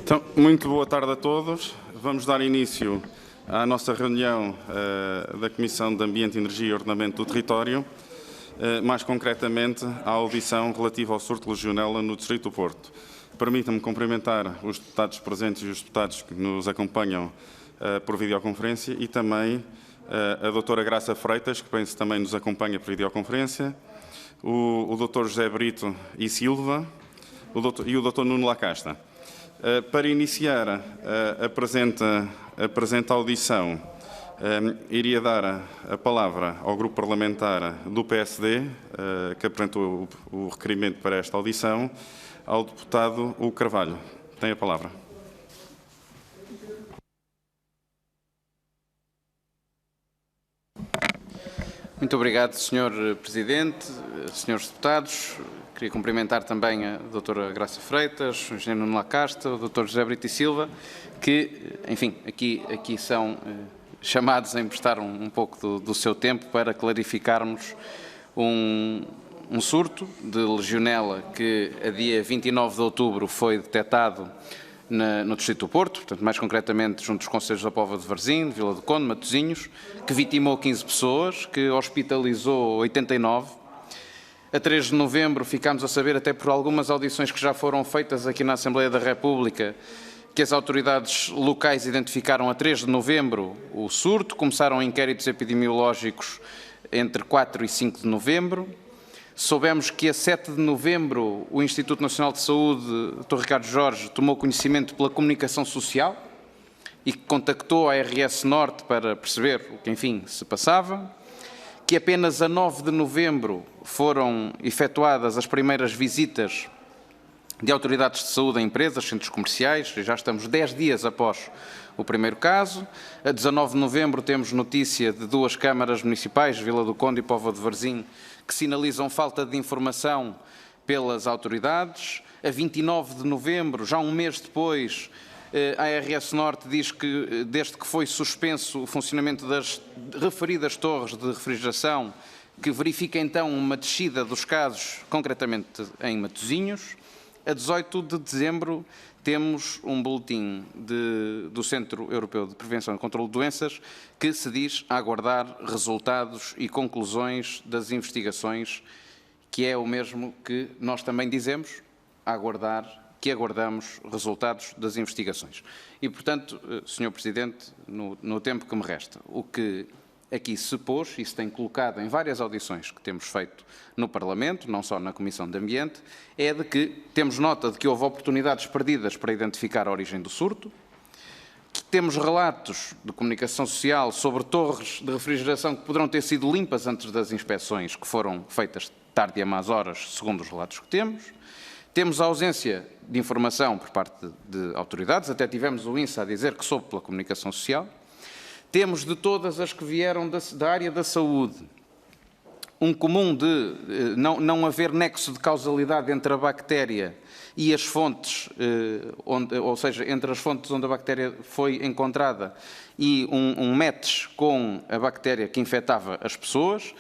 Então, muito boa tarde a todos. Vamos dar início à nossa reunião da Comissão de Ambiente, Energia e Ordenamento do Território, mais concretamente à audição relativa ao surto de legionela no Distrito do Porto. Permita-me cumprimentar os deputados presentes e os deputados que nos acompanham por videoconferência e também a doutora Graça Freitas, que penso também nos acompanha por videoconferência, o doutor José Brito e Silva e o doutor Nuno Lacasta. Para iniciar a presente audição, iria dar a palavra ao grupo parlamentar do PSD, que apresentou o requerimento para esta audição, ao deputado Hugo Carvalho. Tem a palavra. Muito obrigado, Sr. Presidente, Srs. Deputados. Queria cumprimentar também a doutora Graça Freitas, o Engenheiro Nuno Lacasta, o doutor José Brito e Silva, que, enfim, aqui são chamados a emprestar um pouco do seu tempo para clarificarmos um surto de legionela que, a dia 29 de outubro, foi detectado no Distrito do Porto, portanto, mais concretamente junto dos concelhos da Póvoa de Varzim, de Vila do Conde, Matosinhos, que vitimou 15 pessoas, que hospitalizou 89. A 3 de novembro ficámos a saber, até por algumas audições que já foram feitas aqui na Assembleia da República, que as autoridades locais identificaram a 3 de novembro o surto, começaram inquéritos epidemiológicos entre 4 e 5 de novembro. Soubemos que a 7 de novembro o Instituto Nacional de Saúde, Dr. Ricardo Jorge, tomou conhecimento pela comunicação social e que contactou a RS Norte para perceber o que, enfim, se passava. Que apenas a 9 de novembro foram efetuadas as primeiras visitas de autoridades de saúde a empresas, centros comerciais, já estamos 10 dias após o primeiro caso. A 19 de novembro temos notícia de 2 câmaras municipais, Vila do Conde e Póvoa de Varzim, que sinalizam falta de informação pelas autoridades. A 29 de novembro, já um mês depois, a RS Norte diz que, desde que foi suspenso o funcionamento das referidas torres de refrigeração, que verifica então uma descida dos casos, concretamente em Matosinhos. A 18 de dezembro temos um boletim do Centro Europeu de Prevenção e Controlo de Doenças que se diz a aguardar resultados e conclusões das investigações, que é o mesmo que nós também dizemos, que aguardamos resultados das investigações. E, portanto, Sr. Presidente, no tempo que me resta, o que aqui se pôs e se tem colocado em várias audições que temos feito no Parlamento, não só na Comissão de Ambiente, é de que temos nota de que houve oportunidades perdidas para identificar a origem do surto, que temos relatos de comunicação social sobre torres de refrigeração que poderão ter sido limpas antes das inspeções que foram feitas tarde e a más horas, segundo os relatos que temos. Temos a ausência de informação por parte de autoridades, até tivemos o INSA a dizer que soube pela comunicação social. Temos de todas as que vieram da área da saúde, um comum de não haver nexo de causalidade entre a bactéria e as fontes, ou seja, entre as fontes onde a bactéria foi encontrada e um match com a bactéria que infectava as pessoas.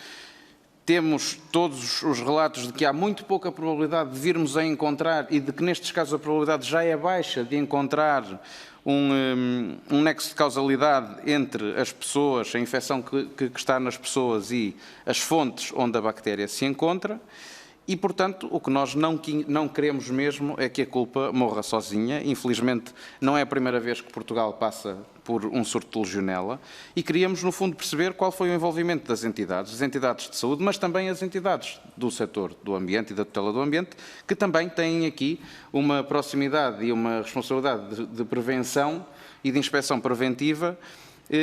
Temos todos os relatos de que há muito pouca probabilidade de virmos a encontrar, e de que nestes casos a probabilidade já é baixa de encontrar um nexo de causalidade entre as pessoas, a infecção que está nas pessoas e as fontes onde a bactéria se encontra. E, portanto, o que nós não queremos mesmo é que a culpa morra sozinha. Infelizmente, não é a primeira vez que Portugal passa por um surto de legionela e queríamos, no fundo, perceber qual foi o envolvimento das entidades de saúde, mas também as entidades do setor do ambiente e da tutela do ambiente, que também têm aqui uma proximidade e uma responsabilidade de prevenção e de inspeção preventiva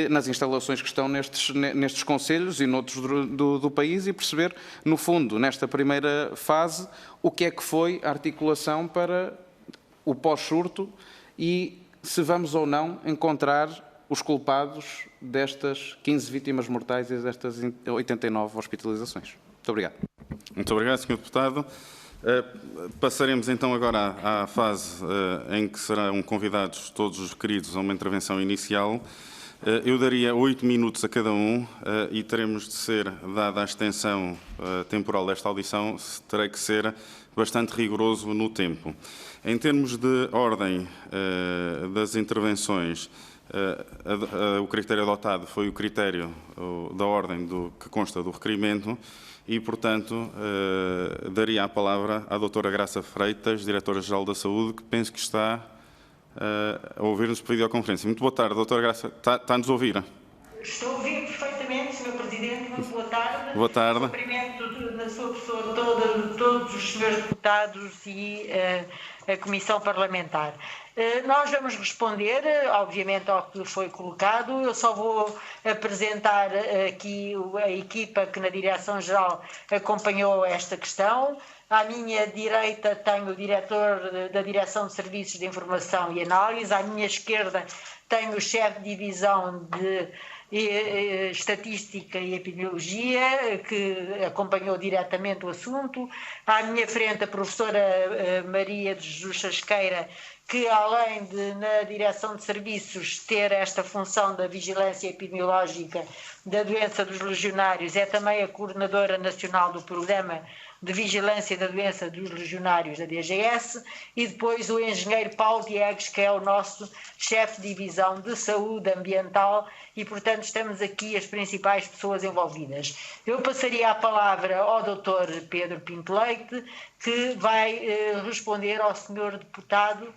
nas instalações que estão nestes concelhos e noutros do país e perceber, no fundo, nesta primeira fase, o que é que foi a articulação para o pós-surto e se vamos ou não encontrar os culpados destas 15 vítimas mortais e destas 89 hospitalizações. Muito obrigado. Muito obrigado, Sr. Deputado. Passaremos então agora à fase em que serão convidados todos os requeridos a uma intervenção inicial. Eu daria 8 minutos a cada um e teremos de ser, dada a extensão temporal desta audição, terei que ser bastante rigoroso no tempo. Em termos de ordem das intervenções, o critério adotado foi o critério da ordem que consta do requerimento e, portanto, daria a palavra à doutora Graça Freitas, Diretora-Geral da Saúde, que penso que está a ouvir-nos por videoconferência. Muito boa tarde, doutora Graça. Está-nos a ouvir? Estou a ouvir perfeitamente, Sr. Presidente. Muito boa tarde. Boa tarde. Cumprimento na sua pessoa todos os senhores deputados e a Comissão Parlamentar. Nós vamos responder, obviamente, ao que foi colocado. Eu só vou apresentar aqui a equipa que na Direção-Geral acompanhou esta questão. À minha direita tenho o diretor da Direção de Serviços de Informação e Análise, à minha esquerda tenho o chefe de divisão de Estatística e Epidemiologia, que acompanhou diretamente o assunto. À minha frente a professora Maria de Jesus Chasqueira, que além de na Direção de Serviços ter esta função da vigilância epidemiológica da doença dos legionários, é também a coordenadora nacional do Programa de Vigilância da Doença dos Legionários da DGS, e depois o engenheiro Paulo Diegues, que é o nosso chefe de divisão de saúde ambiental, e portanto estamos aqui as principais pessoas envolvidas. Eu passaria a palavra ao Dr. Pedro Pinto Leite, que vai responder ao senhor deputado,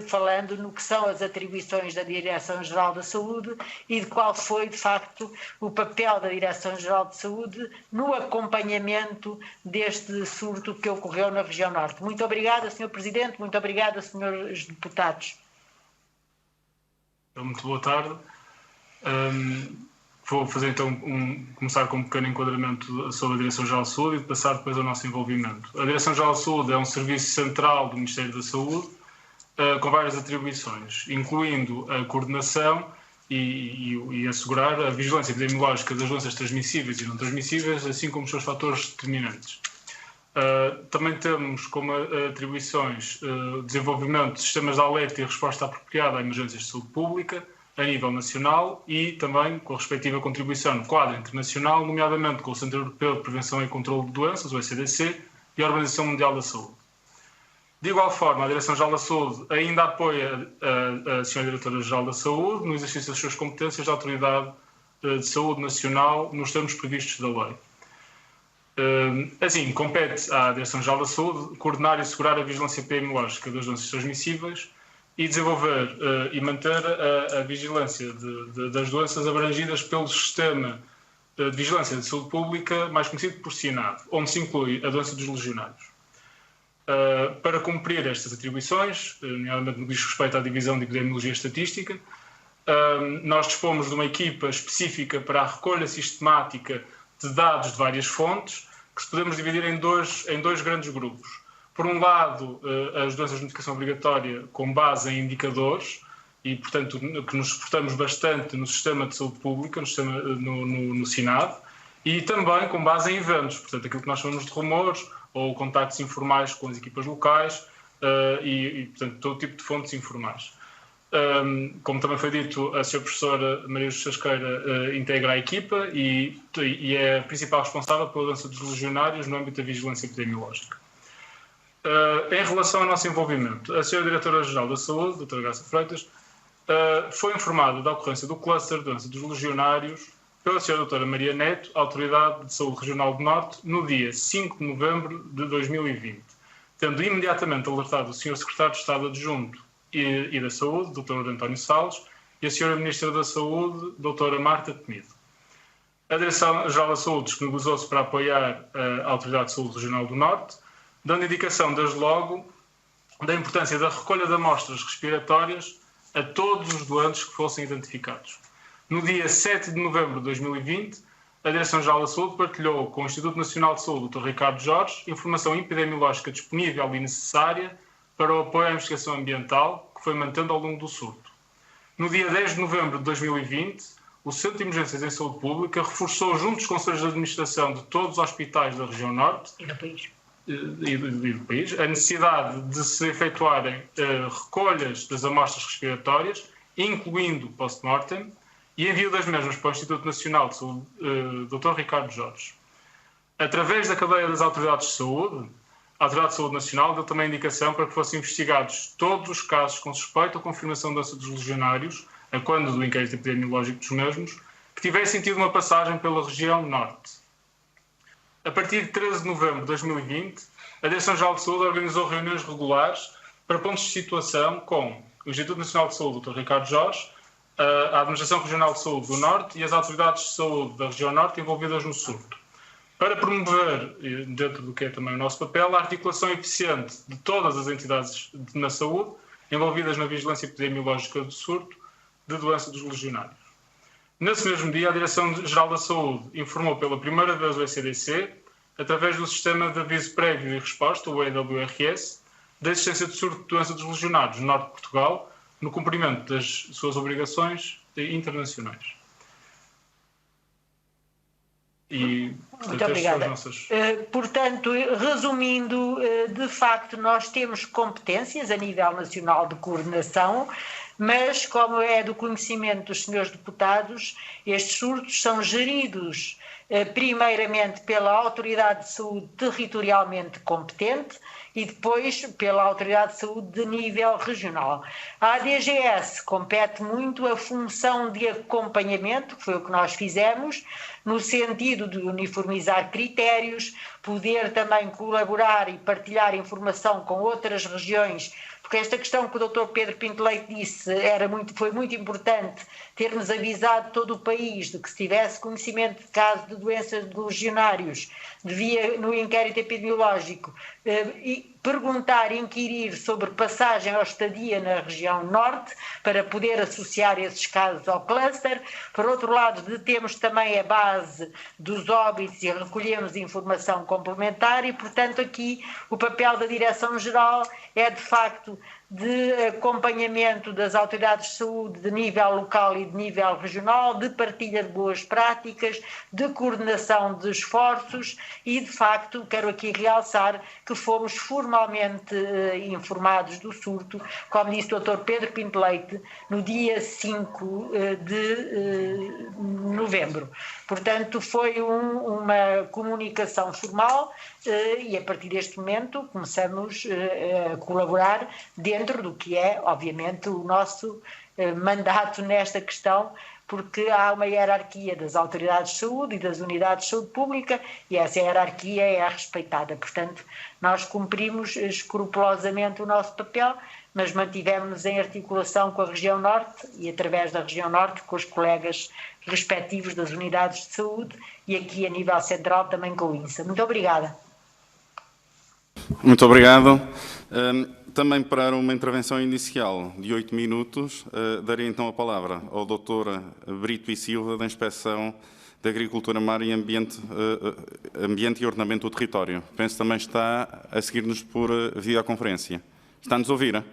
falando no que são as atribuições da Direção-Geral da Saúde e de qual foi, de facto, o papel da Direção-Geral de Saúde no acompanhamento deste surto que ocorreu na região norte. Muito obrigada, Sr. Presidente, muito obrigada, Srs. Deputados. Muito boa tarde. Vou fazer então começar com um pequeno enquadramento sobre a Direção-Geral de Saúde e passar depois ao nosso envolvimento. A Direção-Geral de Saúde é um serviço central do Ministério da Saúde, com várias atribuições, incluindo a coordenação e assegurar a vigilância epidemiológica das doenças transmissíveis e não transmissíveis, assim como os seus fatores determinantes. Também temos como atribuições desenvolvimento de sistemas de alerta e resposta apropriada a emergências de saúde pública a nível nacional e também com a respectiva contribuição no quadro internacional, nomeadamente com o Centro Europeu de Prevenção e Controlo de Doenças, o ECDC, e a Organização Mundial da Saúde. De igual forma, a Direção-Geral da Saúde ainda apoia a Sra. Diretora-Geral da Saúde no exercício das suas competências de Autoridade de Saúde Nacional nos termos previstos da lei. Assim, compete à Direção-Geral da Saúde coordenar e assegurar a vigilância epidemiológica das doenças transmissíveis e desenvolver e manter a vigilância das doenças abrangidas pelo Sistema de Vigilância de Saúde Pública, mais conhecido por SINAV, onde se inclui a doença dos legionários. Para cumprir estas atribuições, nomeadamente no que diz respeito à divisão de epidemiologia e estatística, nós dispomos de uma equipa específica para a recolha sistemática de dados de várias fontes, que se podemos dividir em dois grandes grupos. Por um lado, as doenças de notificação obrigatória com base em indicadores, e, portanto, que nos suportamos bastante no sistema de saúde pública, no SINAD, e também com base em eventos, portanto, aquilo que nós chamamos de rumores, ou contactos informais com as equipas locais portanto, todo tipo de fontes informais. Como também foi dito, a Sra. Professora Maria Chasqueira integra a equipa e é a principal responsável pela doença dos legionários no âmbito da vigilância epidemiológica. Em relação ao nosso envolvimento, a Sra. Diretora-Geral da Saúde, Dra. Graça Freitas, foi informada da ocorrência do cluster de doença dos legionários pela Sra. Dra. Maria Neto, Autoridade de Saúde Regional do Norte, no dia 5 de novembro de 2020, tendo imediatamente alertado o Sr. Secretário de Estado Adjunto e da Saúde, Dr. António Salles, e a Sra. Ministra da Saúde, Dra. Marta Temido. A Direção-Geral da Saúde disponibilizou-se para apoiar a Autoridade de Saúde Regional do Norte, dando indicação, desde logo, da importância da recolha de amostras respiratórias a todos os doentes que fossem identificados. No dia 7 de novembro de 2020, a Direção-Geral da Saúde partilhou com o Instituto Nacional de Saúde, Dr. Ricardo Jorge, informação epidemiológica disponível e necessária para o apoio à investigação ambiental, que foi mantendo ao longo do surto. No dia 10 de novembro de 2020, o Centro de Emergências em Saúde Pública reforçou, junto dos Conselhos de Administração de todos os hospitais da região norte E do país. E do país, a necessidade de se efetuarem recolhas das amostras respiratórias, incluindo post-mortem, e envio das mesmas para o Instituto Nacional de Saúde, Dr. Ricardo Jorge. Através da cadeia das autoridades de saúde, a Autoridade de Saúde Nacional deu também indicação para que fossem investigados todos os casos com suspeita ou confirmação de doença dos legionários, a quando do inquérito epidemiológico dos mesmos, que tivessem tido uma passagem pela região norte. A partir de 13 de novembro de 2020, a Direção-Geral de Saúde organizou reuniões regulares para pontos de situação com o Instituto Nacional de Saúde, Dr. Ricardo Jorge, a Administração Regional de Saúde do Norte e as autoridades de saúde da região norte envolvidas no surto, para promover, dentro do que é também o nosso papel, a articulação eficiente de todas as entidades na saúde envolvidas na vigilância epidemiológica do surto de doença dos legionários. Nesse mesmo dia, a Direção-Geral da Saúde informou pela primeira vez o ECDC, através do Sistema de Aviso Prévio e Resposta, o EWRS, da existência de surto de doença dos legionários no norte de Portugal, no cumprimento das suas obrigações internacionais. E, muito obrigada. Portanto, resumindo, de facto, nós temos competências a nível nacional de coordenação, mas, como é do conhecimento dos senhores deputados, estes surtos são geridos primeiramente pela Autoridade de Saúde territorialmente competente e depois pela Autoridade de Saúde de nível regional. A ADGS compete muito a função de acompanhamento, que foi o que nós fizemos, no sentido de uniformizar critérios, poder também colaborar e partilhar informação com outras regiões, porque esta questão que o Dr. Pedro Pinto Leite disse foi muito importante termos avisado todo o país de que se tivesse conhecimento de caso de doenças de legionários, devia, no inquérito epidemiológico, perguntar, inquirir sobre passagem ou estadia na região norte, para poder associar esses casos ao cluster. Por outro lado, temos também a base dos óbitos e recolhemos informação complementar e, portanto, aqui o papel da Direção-Geral é, de facto, de acompanhamento das autoridades de saúde de nível local e de nível regional, de partilha de boas práticas, de coordenação de esforços e, de facto, quero aqui realçar que fomos formalmente informados do surto, como disse o Dr. Pedro Pinto Leite, no dia 5 de novembro. Portanto, foi uma comunicação formal e, a partir deste momento, começamos a colaborar dentro do que é, obviamente, o nosso mandato nesta questão, porque há uma hierarquia das autoridades de saúde e das unidades de saúde pública e essa hierarquia é respeitada. Portanto, nós cumprimos escrupulosamente o nosso papel, mas mantivemos-nos em articulação com a região norte e, através da região norte, com os colegas respectivos das unidades de saúde e aqui a nível central também com o INSA. Muito obrigada. Muito obrigado. Também para uma intervenção inicial de 8 minutos, darei então a palavra ao Dr. Brito e Silva, da Inspeção de Agricultura, Mar e Ambiente e Ordenamento do Território. Penso que também está a seguir-nos por videoconferência. Está-nos a ouvir?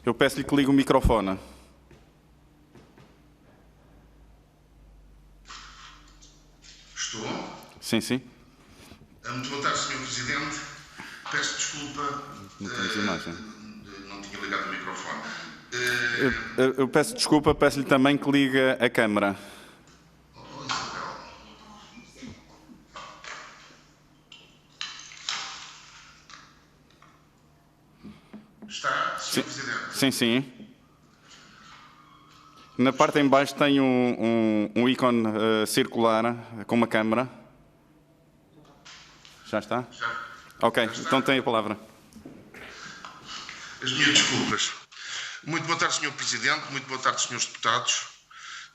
Eu peço-lhe que ligue o microfone. Estou? Sim, sim. Muito boa tarde, Sr. Presidente. Peço desculpa. Não temos imagem. Não tinha ligado o microfone. Eu peço desculpa, peço-lhe também que ligue a câmara. Está, Sr. Presidente? Sim, sim. Na parte em baixo tem um ícone circular com uma câmara. Já está? Já. Ok, Já está? então tem a palavra. As minhas desculpas. Muito boa tarde, Sr. Presidente. Muito boa tarde, Srs. Deputados.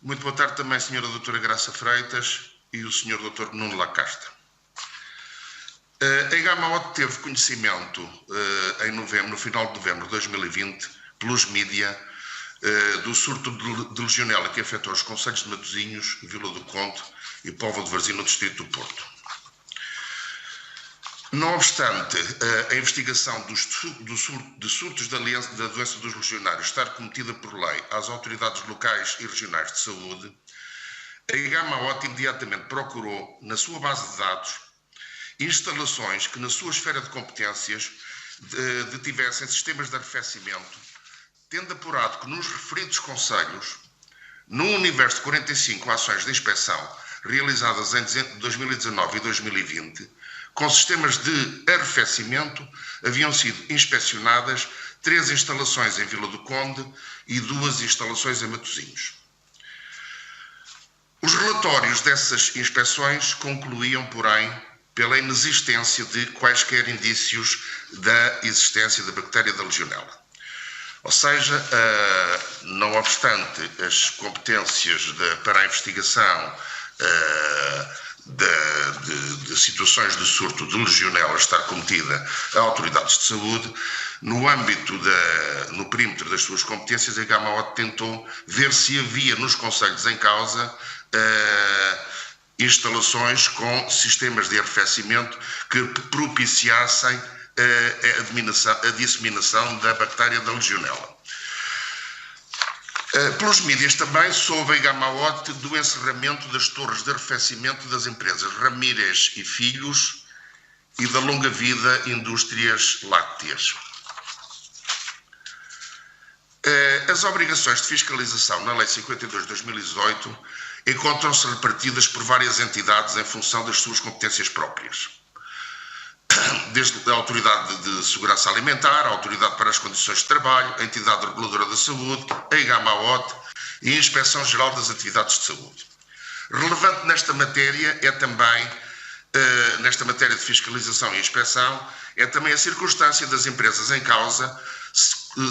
Muito boa tarde também, Sra. Doutora Graça Freitas e o Sr. Dr. Nuno Lacasta. A IGAMAOT teve conhecimento em novembro, no final de novembro de 2020, pelos mídia, do surto de legionela que afetou os concelhos de Matosinhos, Vila do Conde e Póvoa de Varzim, no distrito do Porto. Não obstante a investigação de surtos da doença dos legionários estar cometida por lei às autoridades locais e regionais de saúde, a Igamaot imediatamente procurou, na sua base de dados, instalações que, na sua esfera de competências, detivessem sistemas de arrefecimento, tendo apurado que nos referidos concelhos, num universo de 45 ações de inspeção realizadas em 2019 e 2020, com sistemas de arrefecimento, haviam sido inspecionadas 3 instalações em Vila do Conde e 2 instalações em Matosinhos. Os relatórios dessas inspeções concluíam, porém, pela inexistência de quaisquer indícios da existência da bactéria da Legionela. Ou seja, não obstante as competências para a investigação de situações de surto de legionela estar cometida a autoridades de saúde, no perímetro das suas competências, a Igamaot tentou ver se havia nos concelhos em causa instalações com sistemas de arrefecimento que propiciassem a disseminação da bactéria da Legionela. Pelos mídias também soube a Igamaot do encerramento das torres de arrefecimento das empresas Ramírez e Filhos e da Longa Vida Indústrias Lácteas. As obrigações de fiscalização na Lei 52 de 2018 encontram-se repartidas por várias entidades em função das suas competências próprias. Desde a Autoridade de Segurança Alimentar, a Autoridade para as Condições de Trabalho, a Entidade Reguladora da Saúde, a Igamaot e a Inspeção-Geral das Atividades de Saúde. Relevante nesta matéria é também, nesta matéria de fiscalização e inspeção, é também a circunstância das empresas em causa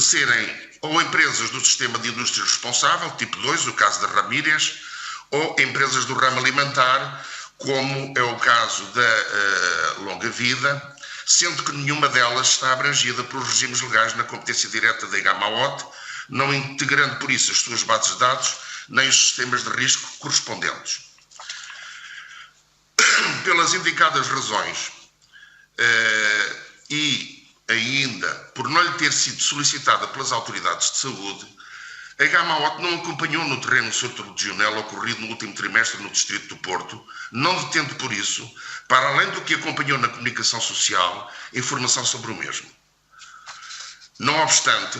serem ou empresas do sistema de indústria responsável, tipo 2, o caso da Ramírez, ou empresas do ramo alimentar, como é o caso da Longa Vida, sendo que nenhuma delas está abrangida pelos regimes legais na competência direta da Igamaot, não integrando por isso as suas bases de dados, nem os sistemas de risco correspondentes. Pelas indicadas razões e ainda por não lhe ter sido solicitada pelas autoridades de saúde, a Igamaot não acompanhou no terreno o surto de legionela ocorrido no último trimestre no Distrito do Porto, não detendo por isso, para além do que acompanhou na comunicação social, informação sobre o mesmo. Não obstante,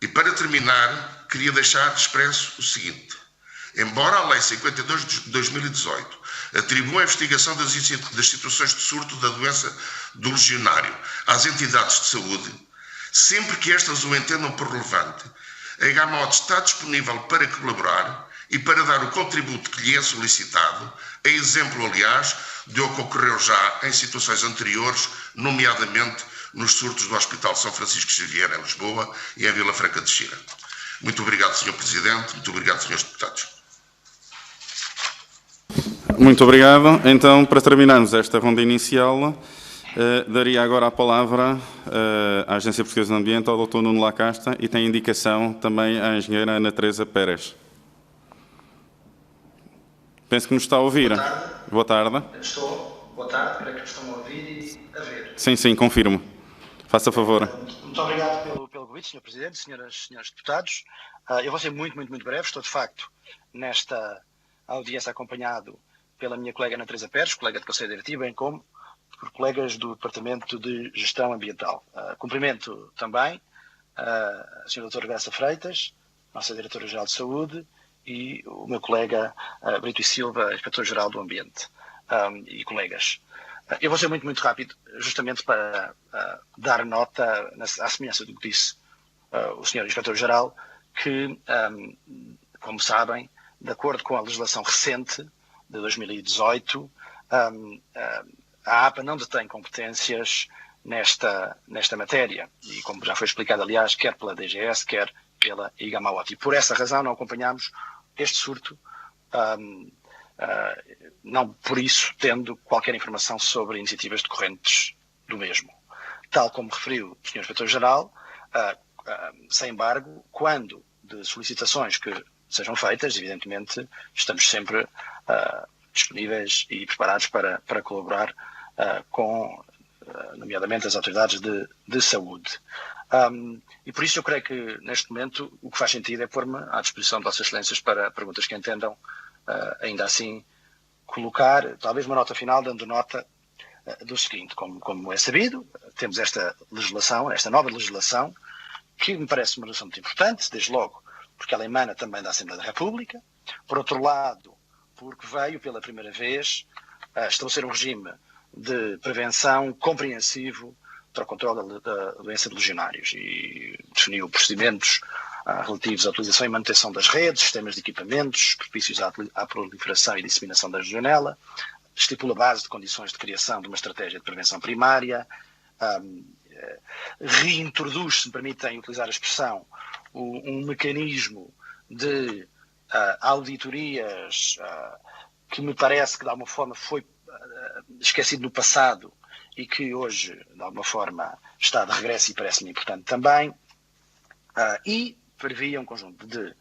e para terminar, queria deixar expresso o seguinte: embora a Lei 52 de 2018 atribua a investigação das situações de surto da doença do legionário às entidades de saúde, sempre que estas o entendam por relevante, a Igamaot está disponível para colaborar e para dar o contributo que lhe é solicitado, a exemplo, aliás, de o que ocorreu já em situações anteriores, nomeadamente nos surtos do Hospital São Francisco Xavier em Lisboa e em Vila Franca de Xira. Muito obrigado, Sr. Presidente. Muito obrigado, Srs. Deputados. Muito obrigado. Então, para terminarmos esta ronda inicial, daria agora a palavra à Agência Portuguesa do Ambiente, ao Dr. Nuno Lacasta, e tem indicação também à engenheira Ana Teresa Pérez. Penso que nos está a ouvir. Boa tarde. Boa tarde. Estou. Boa tarde. Espero que me estão a ouvir e a ver. Sim, confirmo. Faça favor. Muito obrigado pelo convite, Sr. Presidente, senhores deputados. Eu vou ser muito breve. Estou, de facto, nesta audiência acompanhado pela minha colega Ana Teresa Pérez, colega de Conselho Diretivo, bem como por colegas do Departamento de Gestão Ambiental. Cumprimento também a Sra. Doutora Graça Freitas, nossa Diretora-Geral de Saúde, e o meu colega Brito e Silva, Inspetor-Geral do Ambiente, e colegas. Eu vou ser muito rápido, justamente para dar nota, à semelhança do que disse o Sr. Inspetor-Geral, que, como sabem, de acordo com a legislação recente de 2018, a APA não detém competências nesta matéria, e como já foi explicado, aliás, quer pela DGS, quer pela Igamaot. E por essa razão não acompanhamos este surto, não por isso tendo qualquer informação sobre iniciativas decorrentes do mesmo. Tal como referiu o Sr. Inspetor-Geral, sem embargo, quando de solicitações que sejam feitas, evidentemente, estamos sempre disponíveis e preparados para colaborar com, nomeadamente, as autoridades de saúde. E por isso eu creio que, neste momento, o que faz sentido é pôr-me à disposição de Vossas Excelências para perguntas que entendam ainda assim, colocar talvez uma nota final, dando nota do seguinte: como é sabido, temos esta legislação, esta nova legislação, que me parece uma legislação muito importante, desde logo porque ela emana também da Assembleia da República, por outro lado, porque veio pela primeira vez estabelecer um regime de prevenção compreensivo para o controle da doença de legionários e definiu procedimentos relativos à utilização e manutenção das redes, sistemas de equipamentos propícios à proliferação e disseminação da legionela, estipula a base de condições de criação de uma estratégia de prevenção primária, reintroduz, se me permitem utilizar a expressão, um mecanismo de auditorias que me parece que de alguma forma foi esquecido no passado e que hoje de alguma forma está de regresso e parece-me importante também, e previa um conjunto de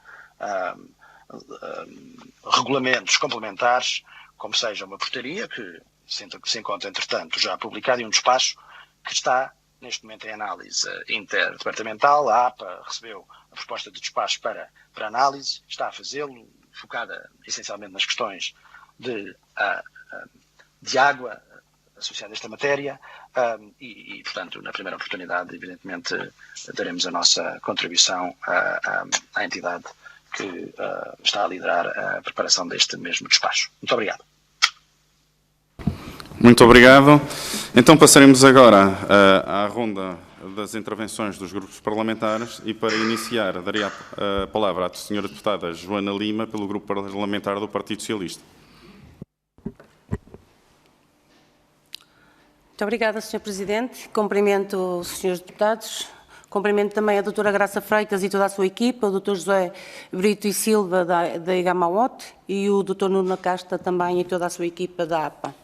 regulamentos complementares, como seja uma portaria que se encontra entretanto já publicada e um despacho que está neste momento em análise interdepartamental. A APA recebeu a proposta de despacho para análise, está a fazê-lo, focada essencialmente nas questões de água associada a esta matéria, e, portanto, na primeira oportunidade, evidentemente, daremos a nossa contribuição à entidade que está a liderar a preparação deste mesmo despacho. Muito obrigado. Muito obrigado. Então passaremos agora à ronda das intervenções dos grupos parlamentares e para iniciar daria a palavra à senhora deputada Joana Lima pelo grupo parlamentar do Partido Socialista. Muito obrigada, Sr. Presidente. Cumprimento os senhores deputados. Cumprimento também a doutora Graça Freitas e toda a sua equipa, o Dr. José Brito e Silva da Igamaote e o Dr. Nuno Lacasta também e toda a sua equipa da APA.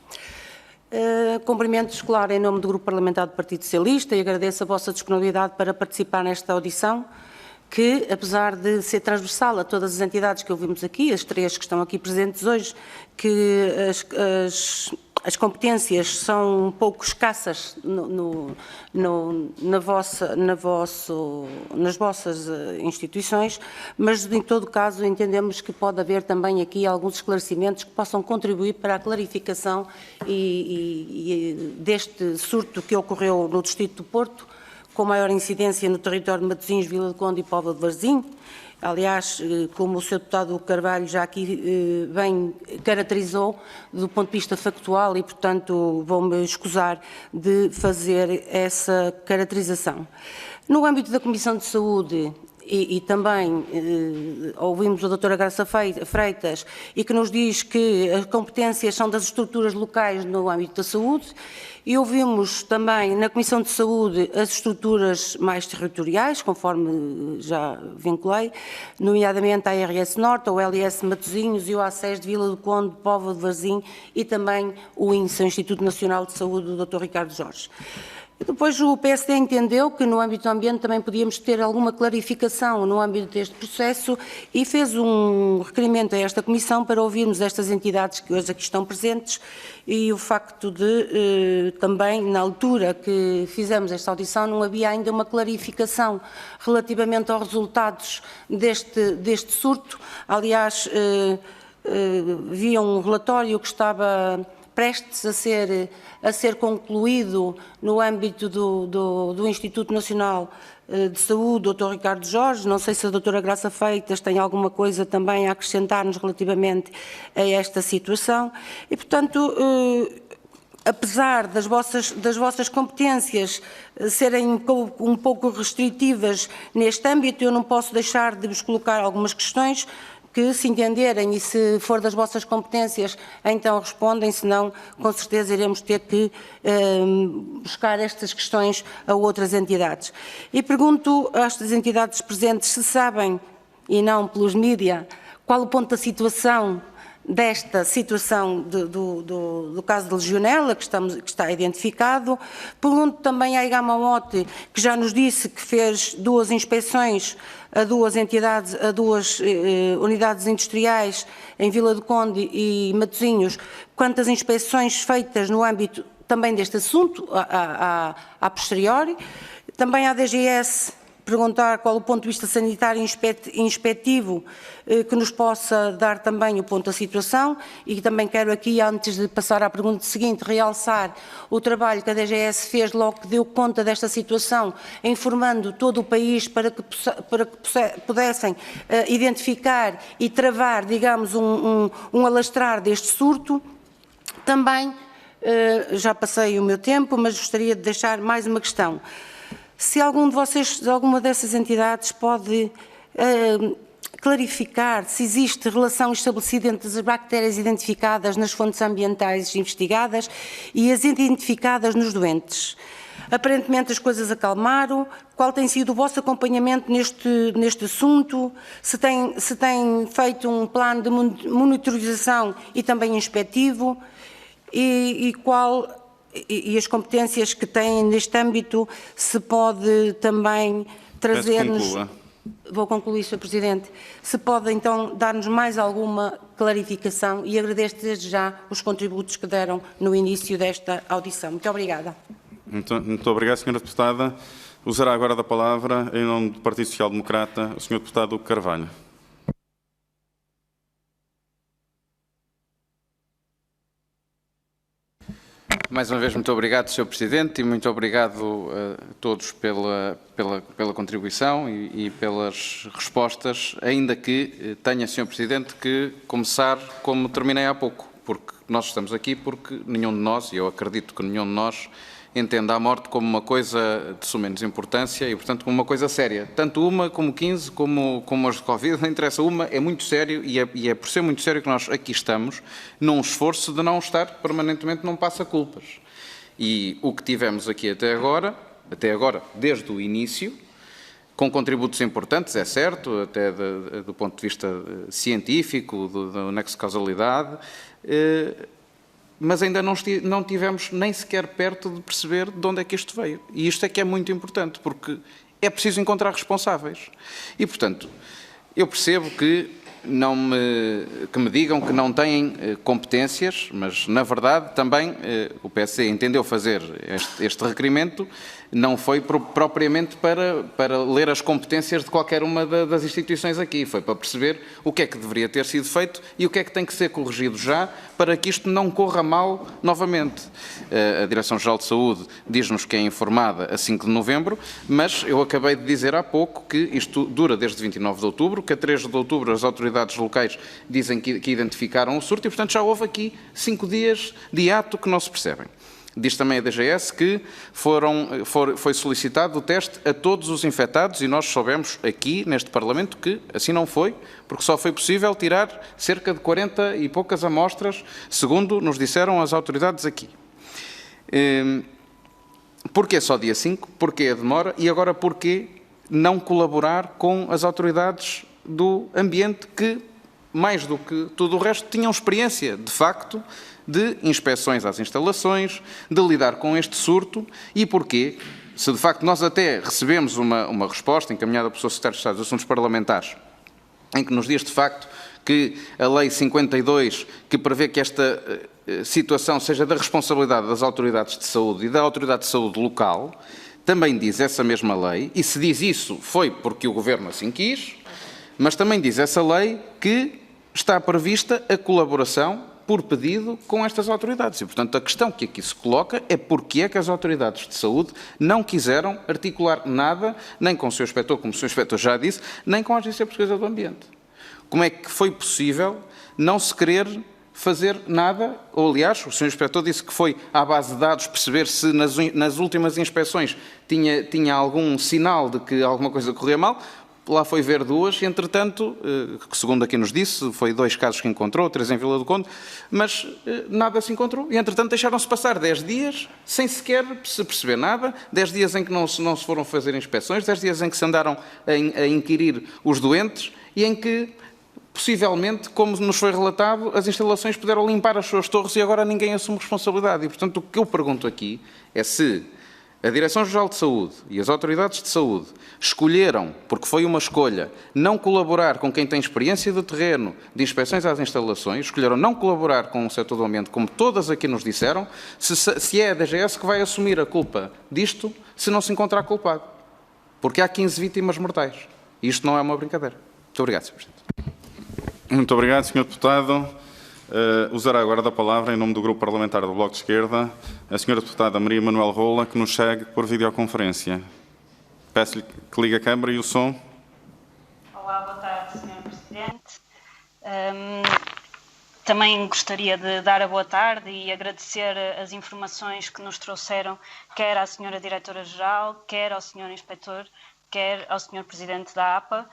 Cumprimento, claro, em nome do Grupo Parlamentar do Partido Socialista e agradeço a vossa disponibilidade para participar nesta audição que, apesar de ser transversal a todas as entidades que ouvimos aqui, as três que estão aqui presentes hoje, que as competências são um pouco escassas nas vossas instituições, mas em todo caso entendemos que pode haver também aqui alguns esclarecimentos que possam contribuir para a clarificação deste surto que ocorreu no Distrito do Porto, com maior incidência no território de Matosinhos, Vila do Conde e Póvoa de Varzim. Aliás, como o Sr. Deputado Carvalho já aqui bem caracterizou do ponto de vista factual e, portanto, vou-me escusar de fazer essa caracterização. No âmbito da Comissão de Saúde, e também ouvimos a doutora Graça Freitas e que nos diz que as competências são das estruturas locais no âmbito da saúde, e ouvimos também na Comissão de Saúde as estruturas mais territoriais, conforme já vinculei, nomeadamente a ARS Norte, o LS Matosinhos e o A6 de Vila do Conde, Póvoa de Varzim e também o INSA, o Instituto Nacional de Saúde do Dr. Ricardo Jorge. Depois o PSD entendeu que no âmbito do ambiente também podíamos ter alguma clarificação no âmbito deste processo e fez um requerimento a esta Comissão para ouvirmos estas entidades que hoje aqui estão presentes e o facto de também, na altura que fizemos esta audição, não havia ainda uma clarificação relativamente aos resultados deste surto. Aliás, havia um relatório que estava prestes a ser concluído no âmbito do Instituto Nacional de Saúde, Dr. Ricardo Jorge. Não sei se a doutora Graça Freitas tem alguma coisa também a acrescentar-nos relativamente a esta situação. E, portanto, apesar das vossas competências serem um pouco restritivas neste âmbito, eu não posso deixar de vos colocar algumas questões que, se entenderem e se for das vossas competências, então respondem, senão, com certeza, iremos ter que buscar estas questões a outras entidades. E pergunto a estas entidades presentes se sabem, e não pelos mídia, qual o ponto da situação desta situação do caso de legionela, que está identificado. Pergunto também à Igamaote, que já nos disse que fez 2 inspeções a 2 entidades, a 2 unidades industriais em Vila do Conde e Matosinhos, quantas inspeções feitas no âmbito também deste assunto, a posteriori. Também à DGS perguntar qual o ponto de vista sanitário e inspectivo que nos possa dar também o ponto da situação, e também quero aqui, antes de passar à pergunta seguinte, realçar o trabalho que a DGS fez logo que deu conta desta situação, informando todo o país para que pudessem identificar e travar, digamos, um alastrar deste surto. Também, já passei o meu tempo, mas gostaria de deixar mais uma questão. Se algum de vocês, de alguma dessas entidades, pode clarificar se existe relação estabelecida entre as bactérias identificadas nas fontes ambientais investigadas e as identificadas nos doentes. Aparentemente as coisas acalmaram. Qual tem sido o vosso acompanhamento neste assunto? Se tem feito um plano de monitorização e também inspectivo? E as competências que têm neste âmbito se pode também trazer-nos... Vou concluir, Sr. Presidente. Se pode, então, dar-nos mais alguma clarificação, e agradeço desde já os contributos que deram no início desta audição. Muito obrigada. Muito obrigado, Sra. Deputada. Usará agora da palavra, em nome do Partido Social Democrata, o Sr. Deputado Carvalho. Mais uma vez, muito obrigado, Sr. Presidente, e muito obrigado a todos pela contribuição e pelas respostas, ainda que tenha, Sr. Presidente, que começar como terminei há pouco, porque nós estamos aqui porque nenhum de nós, e eu acredito que nenhum de nós, entenda a morte como uma coisa de sumenos importância e, portanto, como uma coisa séria. Tanto uma como 15, como as de Covid, não interessa. Uma é muito sério e é por ser muito sério que nós aqui estamos, num esforço de não estar permanentemente num passa-culpas. E o que tivemos aqui até agora, desde o início, com contributos importantes, é certo, até do ponto de vista científico, do nexo de causalidade, mas ainda não tivemos nem sequer perto de perceber de onde é que isto veio. E isto é que é muito importante, porque é preciso encontrar responsáveis. E, portanto, eu percebo que me digam que não têm competências, mas, na verdade, também o PSC entendeu fazer este requerimento, não foi propriamente para ler as competências de qualquer uma das instituições aqui, foi para perceber o que é que deveria ter sido feito e o que é que tem que ser corrigido já para que isto não corra mal novamente. A Direção-Geral de Saúde diz-nos que é informada a 5 de novembro, mas eu acabei de dizer há pouco que isto dura desde 29 de outubro, que a 3 de outubro as autoridades locais dizem que identificaram o surto e, portanto, já houve aqui 5 dias de ato que não se percebem. Diz também a DGS que foi solicitado o teste a todos os infectados e nós soubemos aqui, neste Parlamento, que assim não foi, porque só foi possível tirar cerca de 40 e poucas amostras, segundo nos disseram as autoridades aqui. Porquê só dia 5? Porquê a demora? E agora porquê não colaborar com as autoridades do ambiente que, mais do que tudo o resto, tinham experiência, de facto, de inspeções às instalações, de lidar com este surto, e porquê, se de facto nós até recebemos uma resposta encaminhada pelo Sr. Secretário de Estado dos Assuntos Parlamentares, em que nos diz de facto que a Lei 52, que prevê que esta situação seja da responsabilidade das autoridades de saúde e da autoridade de saúde local, também diz essa mesma lei, e se diz isso foi porque o Governo assim quis, mas também diz essa lei que está prevista a colaboração por pedido com estas autoridades. E, portanto, a questão que aqui se coloca é porque é que as autoridades de saúde não quiseram articular nada, nem com o Sr. Inspetor, como o Sr. Inspetor já disse, nem com a Agência Portuguesa do Ambiente. Como é que foi possível não se querer fazer nada? Ou, aliás, o Sr. Inspetor disse que foi à base de dados perceber se nas últimas inspeções tinha algum sinal de que alguma coisa corria mal. Lá foi ver 2, entretanto, que segundo aqui nos disse, foi 2 casos que encontrou, 3 em Vila do Conde, mas nada se encontrou. E, entretanto, deixaram-se passar 10 dias sem sequer se perceber nada, 10 dias em que não se foram fazer inspeções, 10 dias em que se andaram a inquirir os doentes e em que, possivelmente, como nos foi relatado, as instalações puderam limpar as suas torres e agora ninguém assume responsabilidade. E, portanto, o que eu pergunto aqui é se a Direção-Geral de Saúde e as autoridades de saúde escolheram, porque foi uma escolha, não colaborar com quem tem experiência de terreno, de inspeções às instalações, escolheram não colaborar com o setor do ambiente, como todas aqui nos disseram, se é a DGS que vai assumir a culpa disto, se não se encontrar culpado. Porque há 15 vítimas mortais. E isto não é uma brincadeira. Muito obrigado, Sr. Presidente. Muito obrigado, Sr. Deputado. Usará agora da palavra, em nome do Grupo Parlamentar do Bloco de Esquerda, a Sra. Deputada Maria Manuel Rola, que nos segue por videoconferência. Peço-lhe que ligue a câmara e o som. Olá, boa tarde, Sr. Presidente. Também gostaria de dar a boa tarde e agradecer as informações que nos trouxeram, quer à Sra. Diretora-Geral, quer ao Sr. Inspetor, quer ao Sr. Presidente da APA.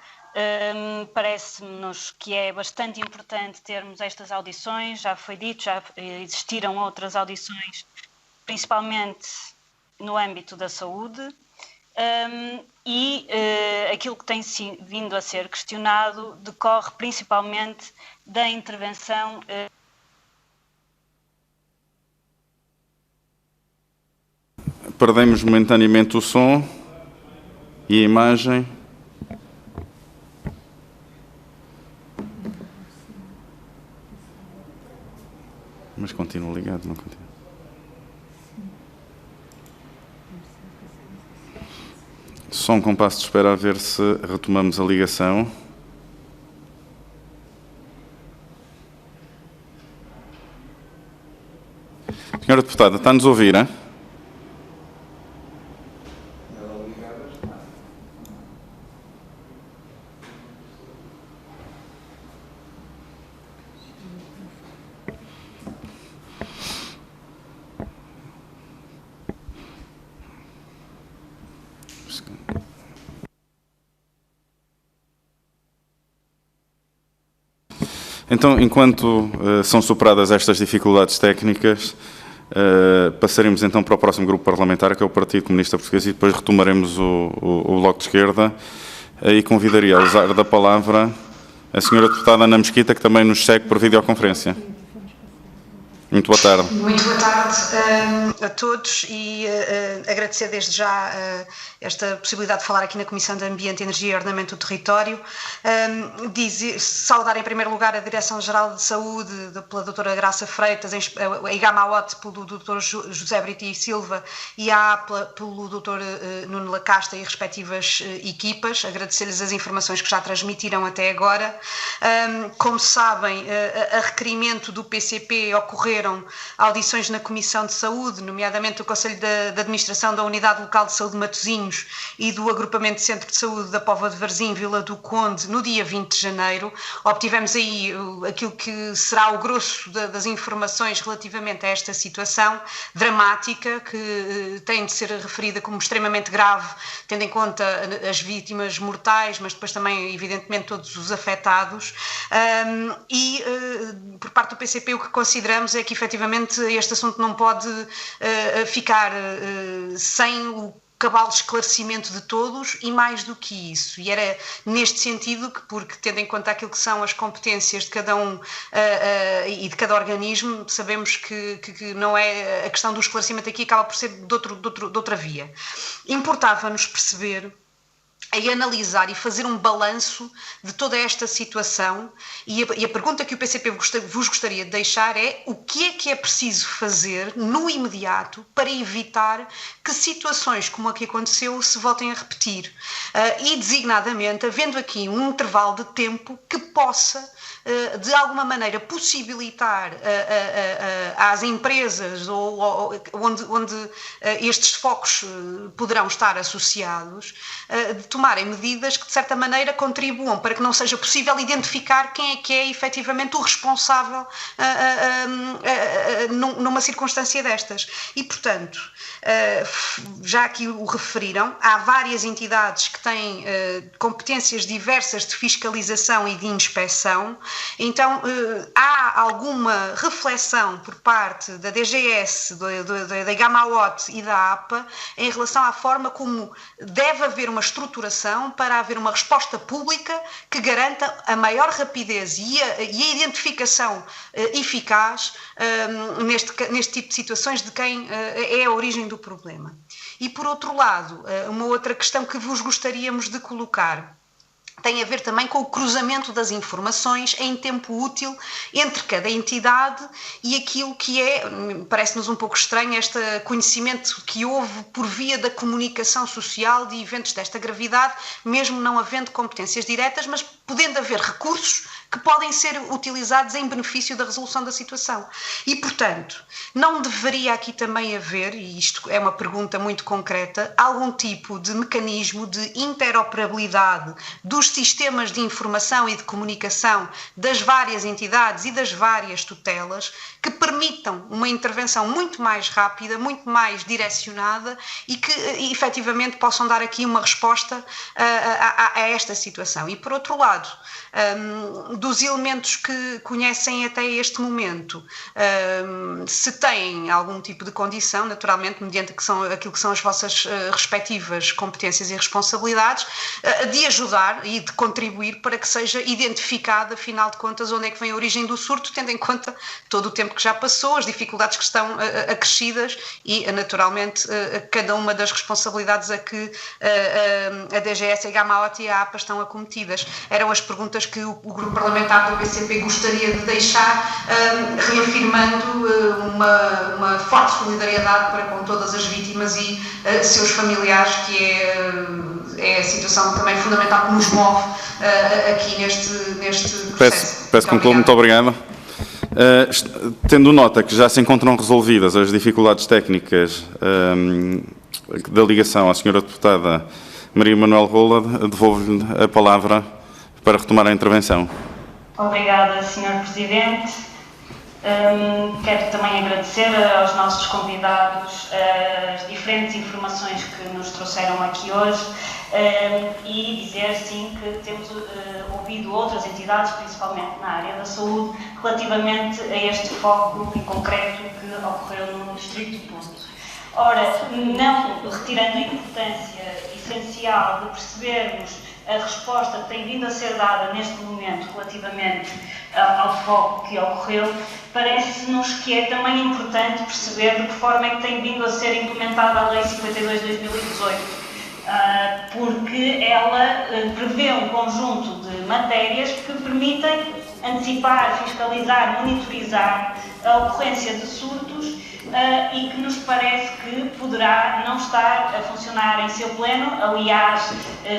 Parece-nos que é bastante importante termos estas audições, já foi dito, já existiram outras audições, principalmente no âmbito da saúde, aquilo que tem vindo a ser questionado decorre principalmente da intervenção Perdemos momentaneamente o som e a imagem. Mas continua ligado, não continua. Só um compasso de espera a ver se retomamos a ligação. Senhora Deputada, está-nos a ouvir, hein? Então, enquanto são superadas estas dificuldades técnicas, passaremos então para o próximo grupo parlamentar, que é o Partido Comunista Português, e depois retomaremos o Bloco de Esquerda. E convidaria a usar da palavra a Sra. Deputada Ana Mesquita, que também nos segue por videoconferência. Muito boa tarde. Muito boa tarde a todos e agradecer desde já esta possibilidade de falar aqui na Comissão de Ambiente, Energia e Ordenamento do Território. Saudar em primeiro lugar a Direção-Geral de Saúde pela doutora Graça Freitas, a IGAMAOT pelo doutor José Brito e Silva e a APLA pelo doutor Nuno Lacasta e respectivas equipas. Agradecer-lhes as informações que já transmitiram até agora. Como sabem, a requerimento do PCP ocorreram audições na Comissão de Saúde, nomeadamente do Conselho de Administração da Unidade Local de Saúde de Matosinhos e do Agrupamento de Centro de Saúde da Póvoa de Varzim, Vila do Conde, no dia 20 de janeiro. Obtivemos aí aquilo que será o grosso das informações relativamente a esta situação dramática, que tem de ser referida como extremamente grave, tendo em conta as vítimas mortais, mas depois também, evidentemente, todos os afetados. Por parte do PCP, o que consideramos é que efetivamente este assunto não pode ficar sem o cabal esclarecimento de todos e mais do que isso. E era neste sentido que, porque tendo em conta aquilo que são as competências de cada um e de cada organismo, sabemos que não é a questão do esclarecimento aqui, acaba por ser de outra via. Importava-nos perceber e analisar e fazer um balanço de toda esta situação e a pergunta que o PCP vos gostaria de deixar é: o que é preciso fazer no imediato para evitar que situações como a que aconteceu se voltem a repetir? E designadamente, havendo aqui um intervalo de tempo que possa de alguma maneira possibilitar às empresas onde estes focos poderão estar associados, de tomarem medidas que de certa maneira contribuam para que não seja possível identificar quem é que é efetivamente o responsável numa circunstância destas. E, portanto, já aqui o referiram, há várias entidades que têm competências diversas de fiscalização e de inspeção. Então, há alguma reflexão por parte da DGS, da IGAMAOT e da APA em relação à forma como deve haver uma estruturação para haver uma resposta pública que garanta a maior rapidez e a identificação eficaz neste tipo de situações de quem é a origem do problema. E, por outro lado, uma outra questão que vos gostaríamos de colocar tem a ver também com o cruzamento das informações em tempo útil entre cada entidade e aquilo que é, parece-nos um pouco estranho, este conhecimento que houve por via da comunicação social de eventos desta gravidade, mesmo não havendo competências diretas, mas podendo haver recursos que podem ser utilizados em benefício da resolução da situação. E, portanto, não deveria aqui também haver, e isto é uma pergunta muito concreta, algum tipo de mecanismo de interoperabilidade dos sistemas de informação e de comunicação das várias entidades e das várias tutelas que permitam uma intervenção muito mais rápida, muito mais direcionada e que efetivamente possam dar aqui uma resposta a esta situação. E por outro lado, dos elementos que conhecem até este momento, se têm algum tipo de condição, naturalmente, mediante aquilo que são as vossas respectivas competências e responsabilidades, de ajudar e de contribuir para que seja identificada, afinal de contas, onde é que vem a origem do surto, tendo em conta todo o tempo que já passou, as dificuldades que estão acrescidas e, naturalmente, cada uma das responsabilidades a que a DGS, a Gamaot e a APA estão acometidas. Eram as perguntas que o Grupo Parlamentar do PCP gostaria de deixar, reafirmando uma forte solidariedade para com todas as vítimas e seus familiares, que é a situação também fundamental que nos move aqui neste processo. Peço concluo, muito obrigado. Tendo nota que já se encontram resolvidas as dificuldades técnicas da ligação à senhora deputada Maria Manuel Rola, devolvo-lhe a palavra para retomar a intervenção. Obrigada, Sr. Presidente. Quero também agradecer aos nossos convidados as diferentes informações que nos trouxeram aqui hoje e dizer, sim, que temos ouvido outras entidades, principalmente na área da saúde, relativamente a este foco em concreto que ocorreu no Distrito do Porto. Ora, não retirando a importância essencial de percebermos a resposta que tem vindo a ser dada neste momento relativamente ao foco que ocorreu, parece-nos que é também importante perceber de que forma é que tem vindo a ser implementada a Lei 52 de 2018, porque ela prevê um conjunto de matérias que permitem antecipar, fiscalizar, monitorizar a ocorrência de surtos e que nos parece que poderá não estar a funcionar em seu pleno. Aliás,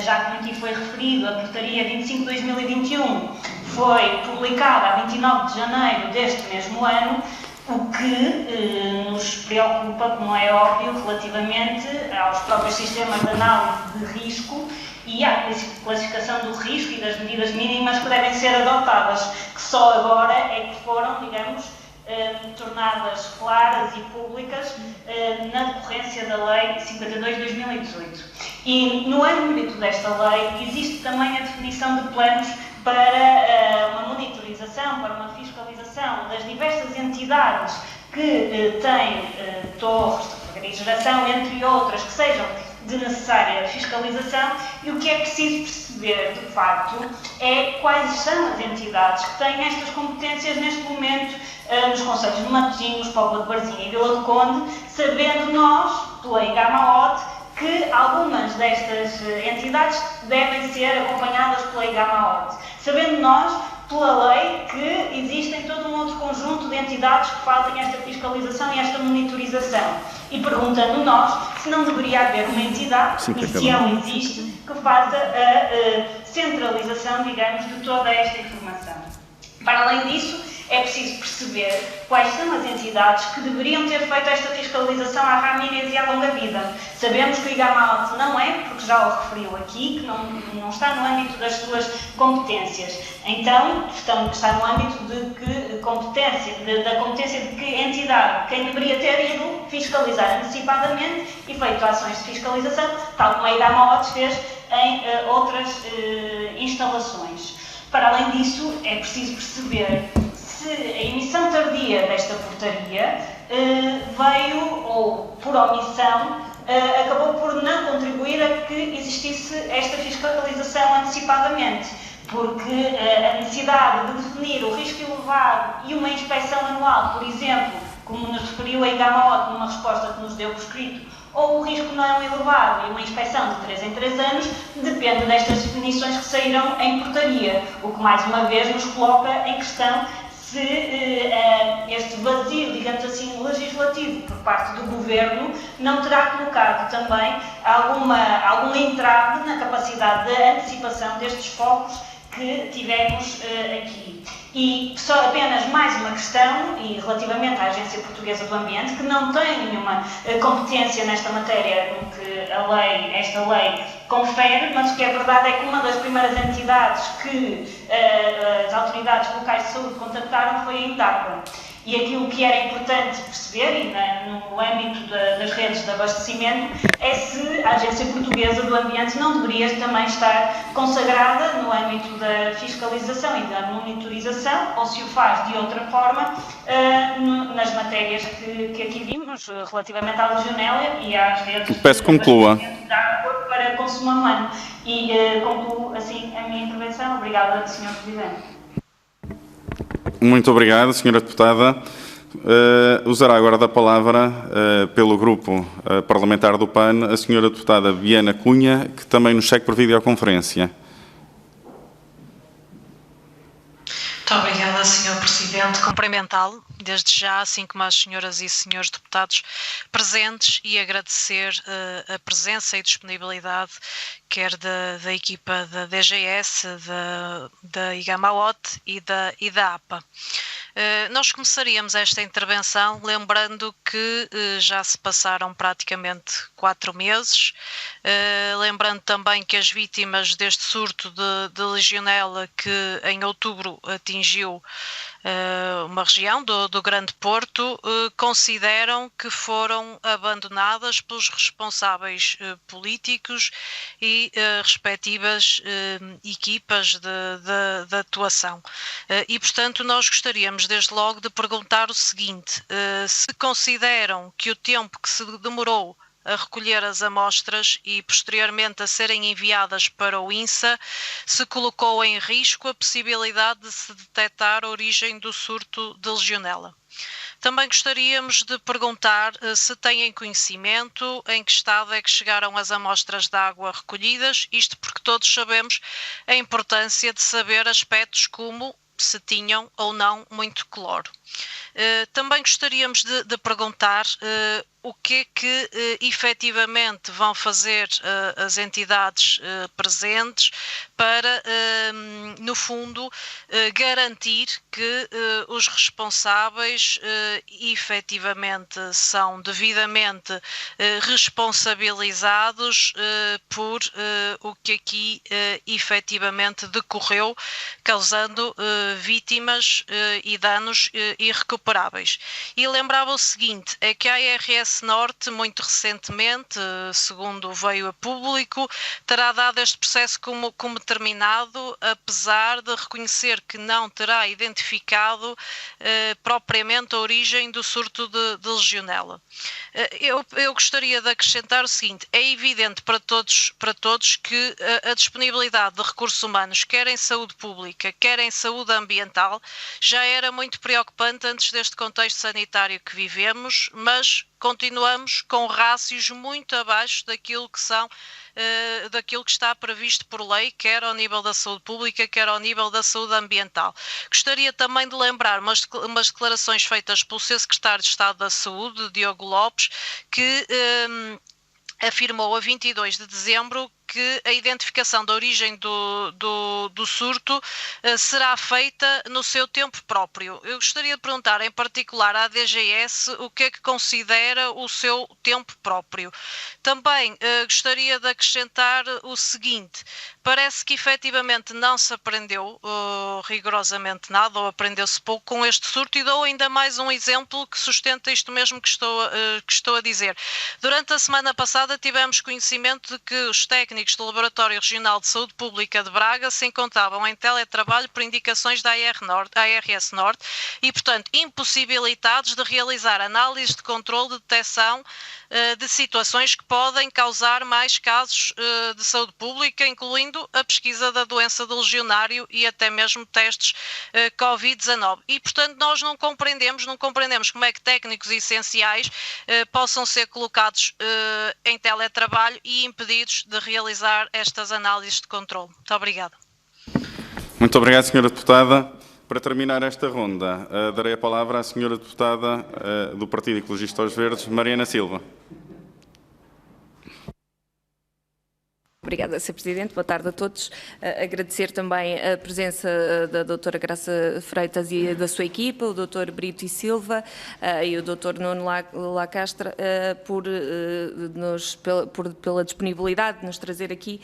já como aqui foi referido, a Portaria 25/2021 foi publicada a 29 de janeiro deste mesmo ano, o que nos preocupa, como é óbvio, relativamente aos próprios sistemas de análise de risco e à classificação do risco e das medidas mínimas que devem ser adotadas, que só agora é que foram, digamos, tornadas claras e públicas na decorrência da Lei 52 de 2018. E no âmbito desta lei existe também a definição de planos para uma monitorização, para uma fiscalização das diversas entidades que têm torres de geração, entre outras, que sejam de necessária fiscalização, e o que é preciso perceber, de facto, é quais são as entidades que têm estas competências neste momento nos concelhos de Matosinhos, Póvoa de Varzim e Vila do Conde, sabendo nós, pela Gamaot, que algumas destas entidades devem ser acompanhadas pela Gamaot. Sabendo nós, pela lei, que existem todo um outro conjunto de entidades que fazem esta fiscalização e esta monitorização. E perguntando nós se não deveria haver uma entidade, e se ela existe, que faça a centralização, digamos, de toda esta informação. Para além disso, é preciso perceber quais são as entidades que deveriam ter feito esta fiscalização à ramidez e à longa vida. Sabemos que o Gamaot não é, porque já o referiu aqui, que não está no âmbito das suas competências. Então, está no âmbito da competência de que entidade, quem deveria ter ido fiscalizar antecipadamente e feito ações de fiscalização, tal como a Gamaot fez em outras instalações. Para além disso, é preciso perceber se a emissão tardia desta portaria veio, ou por omissão, acabou por não contribuir a que existisse esta fiscalização antecipadamente, porque a necessidade de definir o risco elevado e uma inspeção anual, por exemplo, como nos referiu a Gamaot numa resposta que nos deu por escrito, ou o risco não é elevado e uma inspeção de 3 em 3 anos depende destas definições que saíram em portaria, o que mais uma vez nos coloca em questão se este vazio, digamos assim, legislativo por parte do Governo não terá colocado também algum entrave na capacidade de antecipação destes focos que tivemos aqui. E só apenas mais uma questão, e relativamente à Agência Portuguesa do Ambiente, que não tem nenhuma competência nesta matéria no que esta lei confere, mas o que é verdade é que uma das primeiras entidades que as autoridades locais de saúde contactaram foi a Indapa. E aquilo que era importante perceber, e no âmbito das redes de abastecimento, é se a Agência Portuguesa do Ambiente não deveria também estar consagrada no âmbito da fiscalização e da monitorização, ou se o faz de outra forma, nas matérias que aqui vimos, relativamente à legionela e às redes Peço que conclua. de água para consumo humano. E concluo assim a minha intervenção. Obrigada, Sr. Presidente. Muito obrigado, Sra. Deputada. Usará agora da palavra, pelo Grupo Parlamentar do PAN, a Sra. Deputada Viana Cunha, que também nos segue por videoconferência. Muito obrigada, Sr. Presidente. Cumprimentá-lo, desde já, assim como as senhoras e senhores deputados presentes, e agradecer a presença e disponibilidade, quer da equipa da DGS, da IGAMAOT e da APA. Nós começaríamos esta intervenção lembrando que já se passaram praticamente 4 meses, lembrando também que as vítimas deste surto de legionela que em outubro atingiu uma região do Grande Porto, consideram que foram abandonadas pelos responsáveis políticos e respectivas equipas de atuação. E, portanto, nós gostaríamos desde logo de perguntar o seguinte: se consideram que o tempo que se demorou a recolher as amostras e posteriormente a serem enviadas para o INSA se colocou em risco a possibilidade de se detectar a origem do surto de legionela. Também gostaríamos de perguntar se têm conhecimento em que estado é que chegaram as amostras de água recolhidas, isto porque todos sabemos a importância de saber aspectos como se tinham ou não muito cloro. Também gostaríamos de perguntar o que é que efetivamente vão fazer as entidades presentes para, no fundo, garantir que os responsáveis efetivamente são devidamente responsabilizados por o que aqui efetivamente decorreu, causando vítimas e danos irrecuperáveis. E lembrava o seguinte, é que a ARS Norte, muito recentemente, segundo veio a público, terá dado este processo como terminado, apesar de reconhecer que não terá identificado propriamente a origem do surto de legionela. Eu gostaria de acrescentar o seguinte, é evidente para todos que a disponibilidade de recursos humanos, quer em saúde pública, quer em saúde ambiental, já era muito preocupante antes deste contexto sanitário que vivemos, mas continuamos com rácios muito abaixo daquilo que está previsto por lei, quer ao nível da saúde pública, quer ao nível da saúde ambiental. Gostaria também de lembrar umas declarações feitas pelo seu secretário de Estado da Saúde, Diogo Lopes, que afirmou a 22 de dezembro que a identificação da origem do surto será feita no seu tempo próprio. Eu gostaria de perguntar, em particular, à DGS, o que é que considera o seu tempo próprio. Também gostaria de acrescentar o seguinte, parece que efetivamente não se aprendeu rigorosamente nada, ou aprendeu-se pouco com este surto, e dou ainda mais um exemplo que sustenta isto mesmo que estou a dizer. Durante a semana passada tivemos conhecimento de que os técnicos técnicos do Laboratório Regional de Saúde Pública de Braga se encontravam em teletrabalho por indicações da ARS Norte e, portanto, impossibilitados de realizar análise de controle de detecção de situações que podem causar mais casos de saúde pública, incluindo a pesquisa da doença do legionário e até mesmo testes Covid-19. E, portanto, nós não compreendemos como é que técnicos essenciais possam ser colocados em teletrabalho e impedidos de realizar estas análises de controle. Muito obrigada. Muito obrigado, Sra. Deputada. Para terminar esta ronda, darei a palavra à Sra. Deputada do Partido Ecologista aos Verdes, Mariana Silva. Obrigada, Sr. Presidente. Boa tarde a todos. Agradecer também a presença da doutora Graça Freitas e da sua equipa, o doutor Brito e Silva e o doutor Nuno Lacastre pela disponibilidade de nos trazer aqui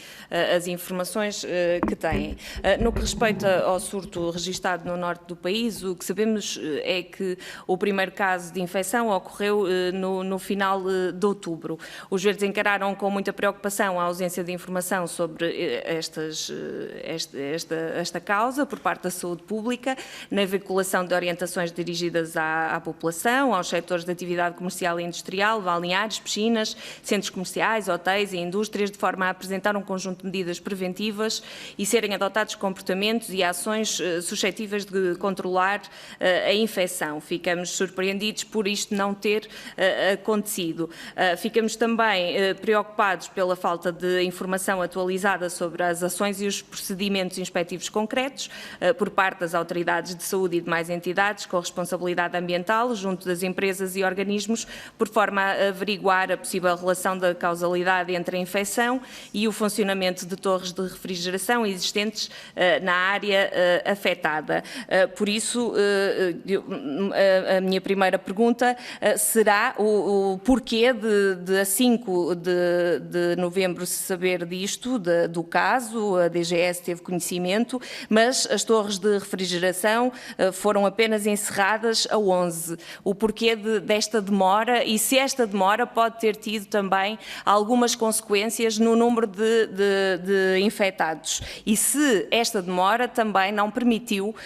as informações que têm. No que respeita ao surto registado no norte do país, o que sabemos é que o primeiro caso de infecção ocorreu no final de outubro. Os verdes encararam com muita preocupação a ausência de informação sobre esta causa por parte da saúde pública, na veiculação de orientações dirigidas à população, aos setores de atividade comercial e industrial, balneários, piscinas, centros comerciais, hotéis e indústrias, de forma a apresentar um conjunto de medidas preventivas e serem adotados comportamentos e ações suscetíveis de controlar a infecção. Ficamos surpreendidos por isto não ter acontecido. Ficamos também preocupados pela falta de informação atualizada sobre as ações e os procedimentos inspectivos concretos por parte das autoridades de saúde e demais entidades com responsabilidade ambiental junto das empresas e organismos, por forma a averiguar a possível relação da causalidade entre a infecção e o funcionamento de torres de refrigeração existentes na área afetada. Por isso, a minha primeira pergunta será o porquê de a 5 de novembro se saber disto, do caso, a DGS teve conhecimento, mas as torres de refrigeração foram apenas encerradas a 11. O porquê desta demora e se esta demora pode ter tido também algumas consequências no número de infectados e se esta demora também não permitiu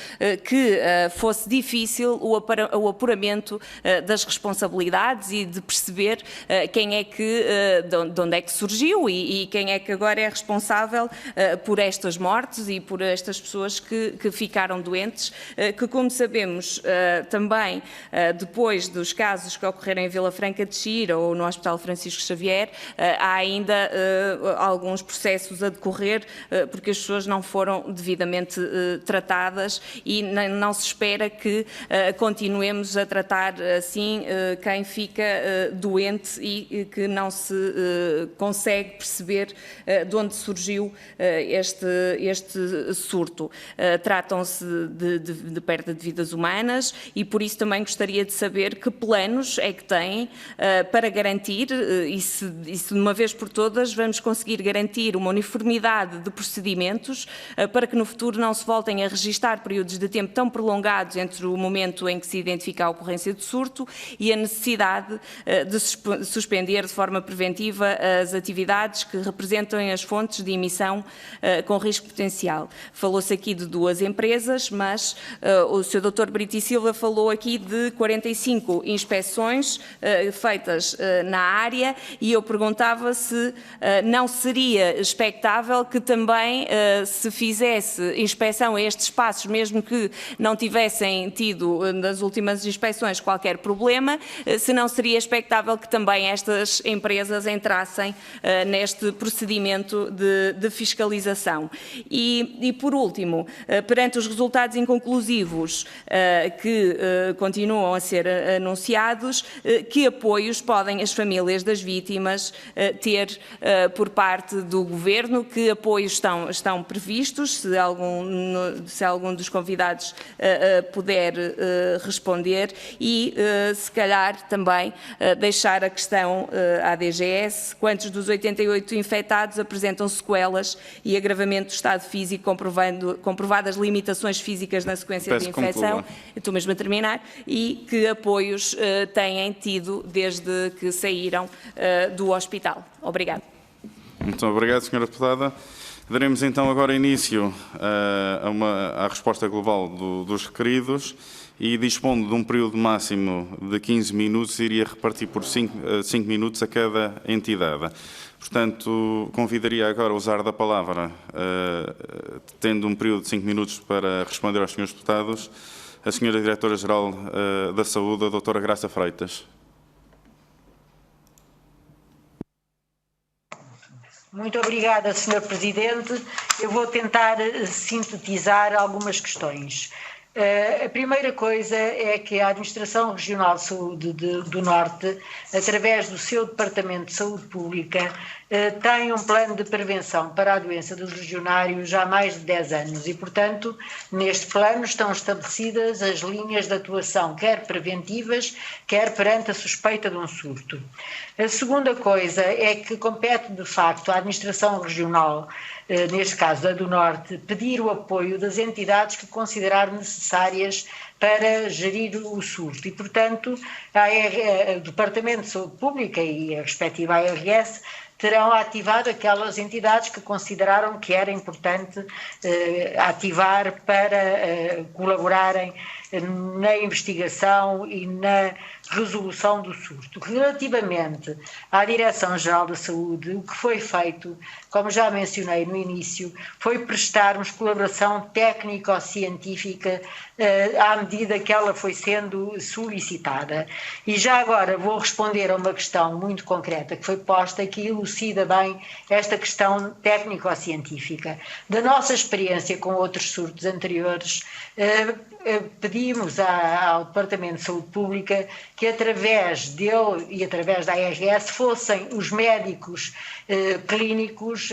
que fosse difícil o apuramento das responsabilidades e de perceber quem é que, de onde é que surgiu e quem é que agora é responsável por estas mortes e por estas pessoas que ficaram doentes, que, como sabemos, também depois dos casos que ocorreram em Vila Franca de Xira ou no Hospital Francisco Xavier, há ainda alguns processos a decorrer porque as pessoas não foram devidamente tratadas e não se espera que continuemos a tratar assim quem fica doente e que não se consegue perceber de onde surgiu este surto. Tratam-se de perda de vidas humanas e por isso também gostaria de saber que planos é que têm para garantir, e se de uma vez por todas vamos conseguir garantir uma uniformidade de procedimentos para que no futuro não se voltem a registar períodos de tempo tão prolongados entre o momento em que se identifica a ocorrência de surto e a necessidade de suspender de forma preventiva as atividades que representam as fontes de emissão com risco potencial. Falou-se aqui de 2 empresas, mas o Sr. Dr. Brito e Silva falou aqui de 45 inspeções feitas na área e eu perguntava se não seria expectável que também se fizesse inspeção a estes espaços, mesmo que não tivessem tido nas últimas inspeções qualquer problema, se não seria expectável que também estas empresas entrassem neste procedimento de fiscalização. E por último, perante os resultados inconclusivos que continuam a ser anunciados, que apoios podem as famílias das vítimas ter por parte do Governo, que apoios estão previstos, se algum dos convidados puder responder e se calhar também deixar a questão à DGS, quantos dos 88 infectados apresentam sequelas e agravamento do estado físico comprovadas limitações físicas na sequência de infecção, estou mesmo a terminar, e que apoios têm tido desde que saíram do hospital. Obrigada. Muito obrigado, Sra. Deputada. Daremos então agora início à resposta global dos requeridos e, dispondo de um período máximo de 15 minutos, iria repartir por 5 minutos a cada entidade. Portanto, convidaria agora a usar da palavra, tendo um período de 5 minutos para responder aos Srs. Deputados, a Sra. Diretora-Geral da Saúde, a Dra. Graça Freitas. Muito obrigada, Sr. Presidente. Eu vou tentar sintetizar algumas questões. A primeira coisa é que a Administração Regional de Saúde do Norte, através do seu Departamento de Saúde Pública, tem um plano de prevenção para a doença dos legionários há mais de 10 anos e, portanto, neste plano estão estabelecidas as linhas de atuação, quer preventivas, quer perante a suspeita de um surto. A segunda coisa é que compete, de facto, à Administração Regional, neste caso a do Norte, pedir o apoio das entidades que considerar necessárias para gerir o surto e, portanto, o Departamento de Saúde Pública e a respectiva ARS terão ativado aquelas entidades que consideraram que era importante ativar para colaborarem na investigação e na resolução do surto. Relativamente à Direção-Geral da Saúde, o que foi feito, como já mencionei no início, foi prestarmos colaboração técnico-científica à medida que ela foi sendo solicitada. E já agora vou responder a uma questão muito concreta que foi posta, que elucida bem esta questão técnico-científica. Da nossa experiência com outros surtos anteriores, pedimos ao Departamento de Saúde Pública que através dele e através da ARS fossem os médicos clínicos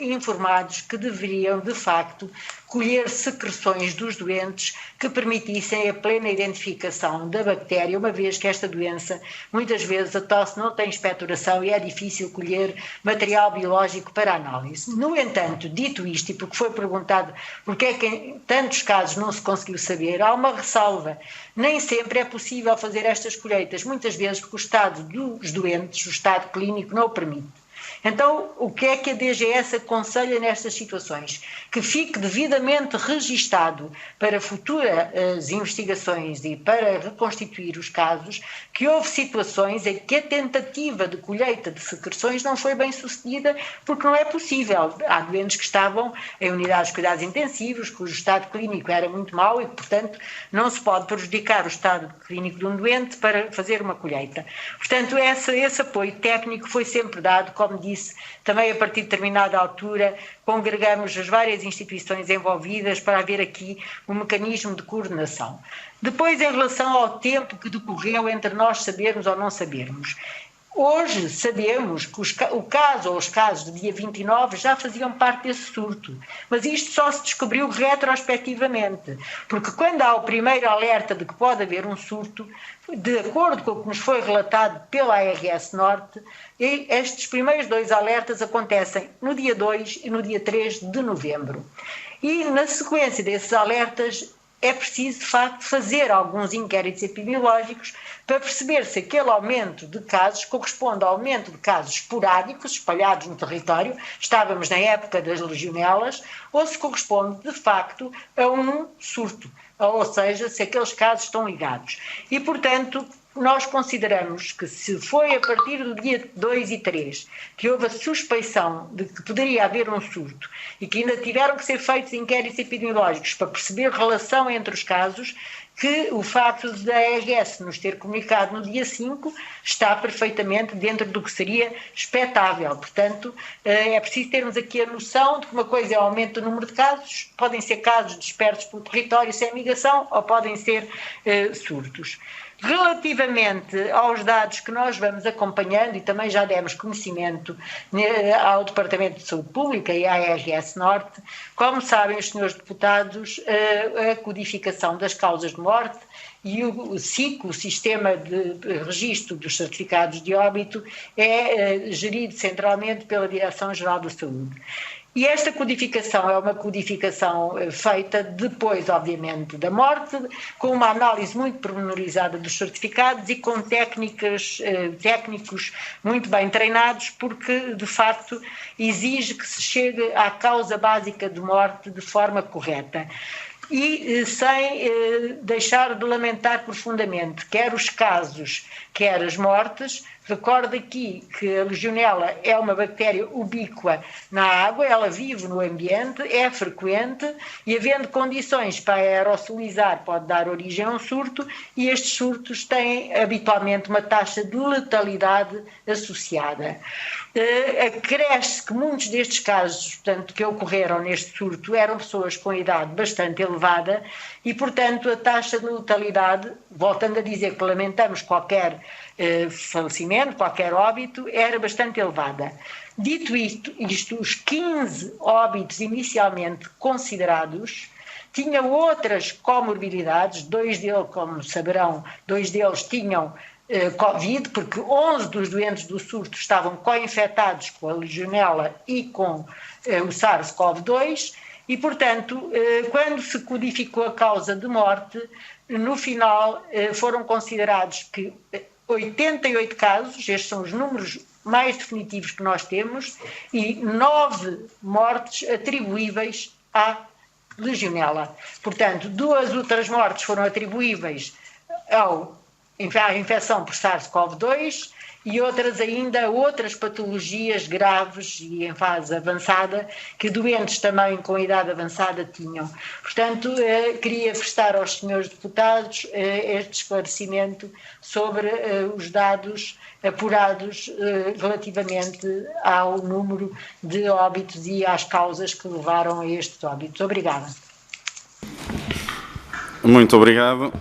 informados que deveriam, de facto, colher secreções dos doentes que permitissem a plena identificação da bactéria, uma vez que esta doença, muitas vezes a tosse não tem expectoração e é difícil colher material biológico para análise. No entanto, dito isto, e porque foi perguntado porque é que em tantos casos não se conseguiu saber, há uma ressalva. Nem sempre é possível fazer estas colheitas, muitas vezes porque o estado dos doentes, o estado clínico, não o permite. Então, o que é que a DGS aconselha nestas situações? Que fique devidamente registado para futuras investigações e para reconstituir os casos, que houve situações em que a tentativa de colheita de secreções não foi bem sucedida, porque não é possível. Há doentes que estavam em unidades de cuidados intensivos, cujo estado clínico era muito mau e, portanto, não se pode prejudicar o estado clínico de um doente para fazer uma colheita. Portanto, esse apoio técnico foi sempre dado, como disse, também a partir de determinada altura congregamos as várias instituições envolvidas para haver aqui um mecanismo de coordenação. Depois, em relação ao tempo que decorreu entre nós sabermos ou não sabermos, hoje sabemos que o caso ou os casos do dia 29 já faziam parte desse surto, mas isto só se descobriu retrospectivamente, porque quando há o primeiro alerta de que pode haver um surto, de acordo com o que nos foi relatado pela ARS Norte, estes primeiros 2 alertas acontecem no dia 2 e no dia 3 de novembro. E na sequência desses alertas é preciso, de facto, fazer alguns inquéritos epidemiológicos para perceber se aquele aumento de casos corresponde ao aumento de casos esporádicos espalhados no território, estávamos na época das legionelas, ou se corresponde, de facto, a um surto, ou seja, se aqueles casos estão ligados. E, portanto, nós consideramos que se foi a partir do dia 2 e 3 que houve a suspeição de que poderia haver um surto e que ainda tiveram que ser feitos inquéritos epidemiológicos para perceber relação entre os casos, que o facto da ARS nos ter comunicado no dia 5 está perfeitamente dentro do que seria expectável. Portanto, é preciso termos aqui a noção de que uma coisa é o aumento do número de casos, podem ser casos dispersos pelo território sem migração ou podem ser surtos. Relativamente aos dados que nós vamos acompanhando, e também já demos conhecimento ao Departamento de Saúde Pública e à ARS Norte, como sabem os senhores deputados, a codificação das causas de morte e o SIC, o Sistema de Registro dos Certificados de Óbito, é gerido centralmente pela Direção-Geral da Saúde. E esta codificação é uma codificação feita depois, obviamente, da morte, com uma análise muito pormenorizada dos certificados e com técnicos muito bem treinados, porque, de facto, exige que se chegue à causa básica de morte de forma correta. E sem deixar de lamentar profundamente quer os casos, quer as mortes. Recordo aqui que a legionela é uma bactéria ubíqua na água, ela vive no ambiente, é frequente e, havendo condições para aerosolizar, pode dar origem a um surto, e estes surtos têm habitualmente uma taxa de letalidade associada. Acresce que muitos destes casos, portanto, que ocorreram neste surto eram pessoas com idade bastante elevada e, portanto, a taxa de letalidade, voltando a dizer que lamentamos qualquer falecimento, qualquer óbito, era bastante elevada. Dito isto, os 15 óbitos inicialmente considerados tinham outras comorbilidades, dois deles, como saberão, dois deles tinham Covid, porque 11 dos doentes do surto estavam co-infectados com a legionela e com o SARS-CoV-2 e, portanto, quando se codificou a causa de morte, no final foram considerados que 88 casos, estes são os números mais definitivos que nós temos, e 9 mortes atribuíveis à legionela. Portanto, 2 outras mortes foram atribuíveis à infecção por SARS-CoV-2 e outras ainda, outras patologias graves e em fase avançada que doentes também com idade avançada tinham. Portanto, queria prestar aos senhores deputados este esclarecimento sobre os dados apurados relativamente ao número de óbitos e às causas que levaram a estes óbitos. Obrigada. Muito obrigado.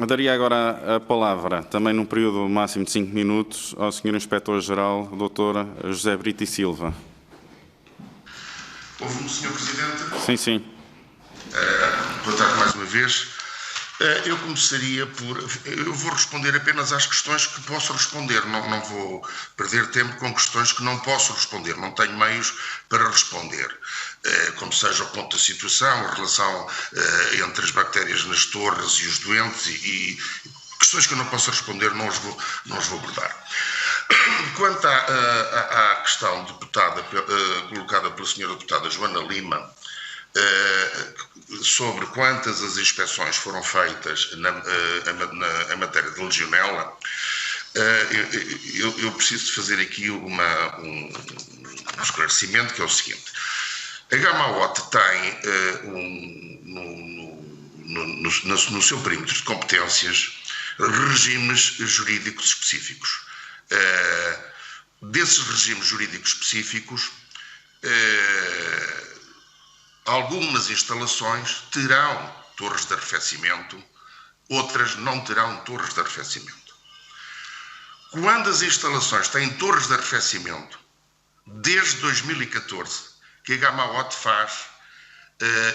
Daria agora a palavra, também num período máximo de 5 minutos, ao Sr. Inspetor-Geral, Dr. José Brito e Silva. Ouve-me, Sr. Presidente? Sim, sim. Boa tarde mais uma vez. Eu começaria por... Eu vou responder apenas às questões que posso responder. Não vou perder tempo com questões que não posso responder. Não tenho meios para responder. Como seja o ponto da situação, a relação entre as bactérias nas torres e os doentes e questões que eu não posso responder, não os vou abordar. Quanto à questão deputada, colocada pela senhora deputada Joana Lima, sobre quantas as inspeções foram feitas em matéria de legionela, eu preciso de fazer aqui um esclarecimento, que é o seguinte. A Gama-OT tem no seu perímetro de competências regimes jurídicos específicos. Desses regimes jurídicos específicos, algumas instalações terão torres de arrefecimento, outras não terão torres de arrefecimento. Quando as instalações têm torres de arrefecimento, desde 2014, que a Gama-OT faz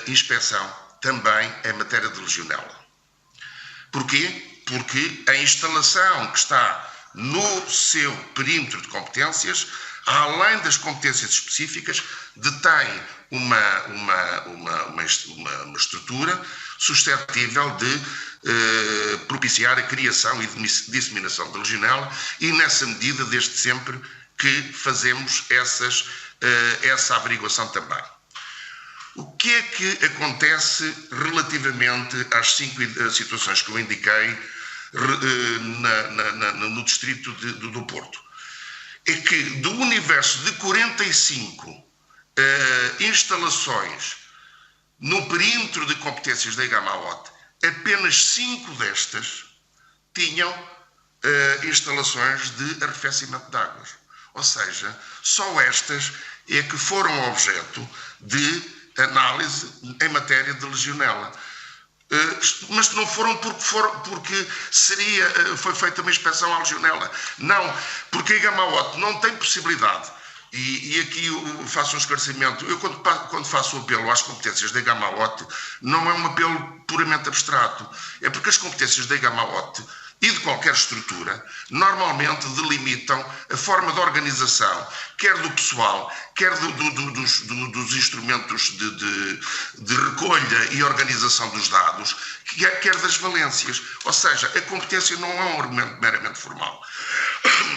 inspeção também em matéria de legionela. Porquê? Porque a instalação que está no seu perímetro de competências, além das competências específicas, detém uma estrutura suscetível de propiciar a criação e disseminação de legionela e, nessa medida, desde sempre que fazemos essa averiguação também. O que é que acontece relativamente às 5 situações que eu indiquei no distrito do Porto? É que do universo de 45 instalações no perímetro de competências da Gama-OT, apenas 5 destas tinham instalações de arrefecimento de águas. Ou seja, só estas é que foram objeto de análise em matéria de legionela. Mas não foram porque foi feita uma inspeção à legionela. Não, porque a Gama-OT não tem possibilidade. E aqui eu faço um esclarecimento. Eu, quando faço o apelo às competências da Gama-OT, não é um apelo puramente abstrato. É porque as competências da Gama-OT e de qualquer estrutura, normalmente delimitam a forma de organização, quer do pessoal, quer dos instrumentos de recolha e organização dos dados, quer das valências. Ou seja, a competência não é um argumento meramente formal.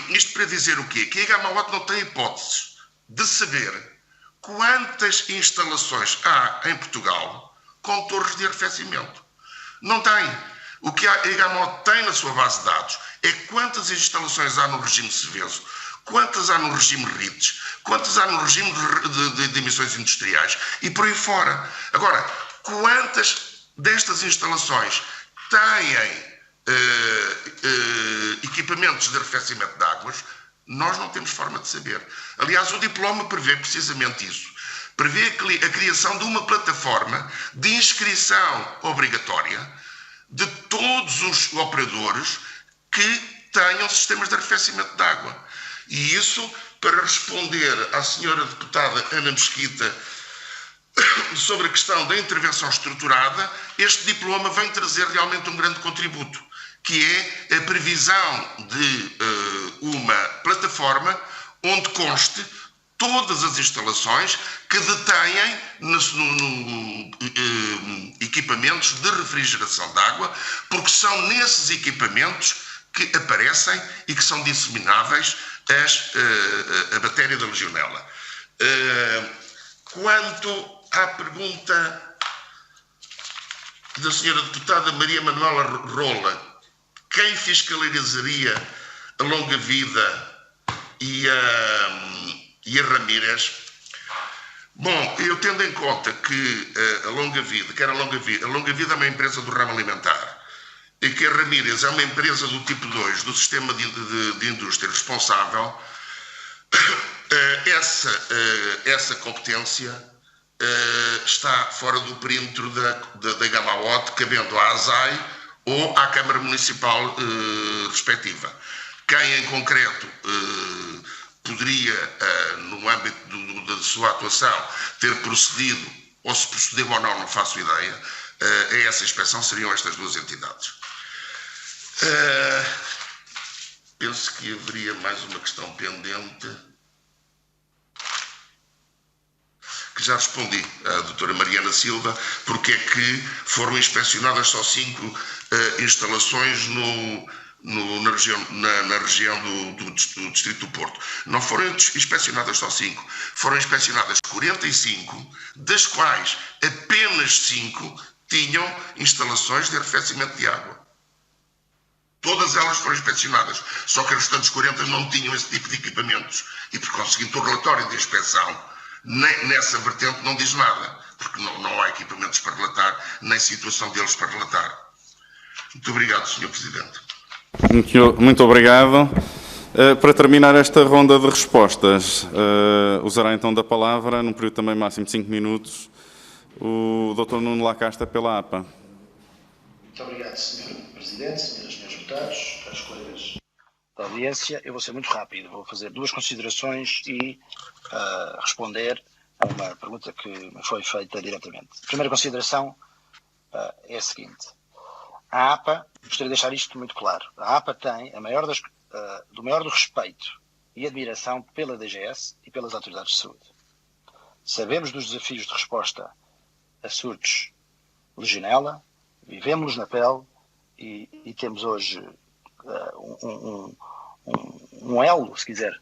Isto para dizer o quê? Que a Gamaot não tem hipóteses de saber quantas instalações há em Portugal com torres de arrefecimento. Não tem. O que a Gamaot tem na sua base de dados é quantas instalações há no regime Seveso, quantas há no regime RITES, quantas há no regime de emissões industriais e por aí fora. Agora, quantas destas instalações têm equipamentos de arrefecimento de águas, nós não temos forma de saber. Aliás, o diploma prevê precisamente isso. Prevê a criação de uma plataforma de inscrição obrigatória de todos os operadores que tenham sistemas de arrefecimento de água. E isso, para responder à senhora deputada Ana Mesquita sobre a questão da intervenção estruturada, este diploma vem trazer realmente um grande contributo, que é a previsão de uma plataforma onde conste todas as instalações que detêm equipamentos de refrigeração de água, porque são nesses equipamentos que aparecem e que são dissemináveis a bactéria da legionela. Quanto à pergunta da senhora deputada Maria Manuela Rola, quem fiscalizaria a Longa Vida e a Ramírez? Bom, eu tendo em conta que a Longa Vida é uma empresa do ramo alimentar e que a Ramírez é uma empresa do tipo 2 do sistema de indústria responsável, essa competência está fora do perímetro da Gamaot, cabendo à ASAI ou à Câmara Municipal respectiva. Quem em concreto poderia, no âmbito da sua atuação, ter procedido, ou se procedeu ou não faço ideia, a essa inspeção seriam estas duas entidades. Penso que haveria mais uma questão pendente, que já respondi à doutora Mariana Silva, porque é que foram inspecionadas só 5 instalações na região do Distrito do Porto. Não foram inspecionadas só 5, foram inspecionadas 45, das quais apenas 5 tinham instalações de arrefecimento de água. Todas elas foram inspecionadas, só que as restantes 40 não tinham esse tipo de equipamentos. E, por conseguinte, o relatório de inspeção nessa vertente não diz nada, porque não há equipamentos para relatar, nem situação deles para relatar. Muito obrigado, Sr. Presidente. Muito obrigado. Para terminar esta ronda de respostas, usará então da palavra, num período também máximo de 5 minutos, o Dr. Nuno Lacasta pela APA. Muito obrigado, Sr. Presidente, senhoras e senhores deputados, caros colegas da audiência. Eu vou ser muito rápido, vou fazer 2 considerações e responder a uma pergunta que me foi feita diretamente. A primeira consideração é a seguinte. A APA, gostaria de deixar isto muito claro, a APA tem do maior do respeito e admiração pela DGS e pelas autoridades de saúde. Sabemos dos desafios de resposta a surtos legionela, vivemos na pele e temos hoje um elo, se quiser,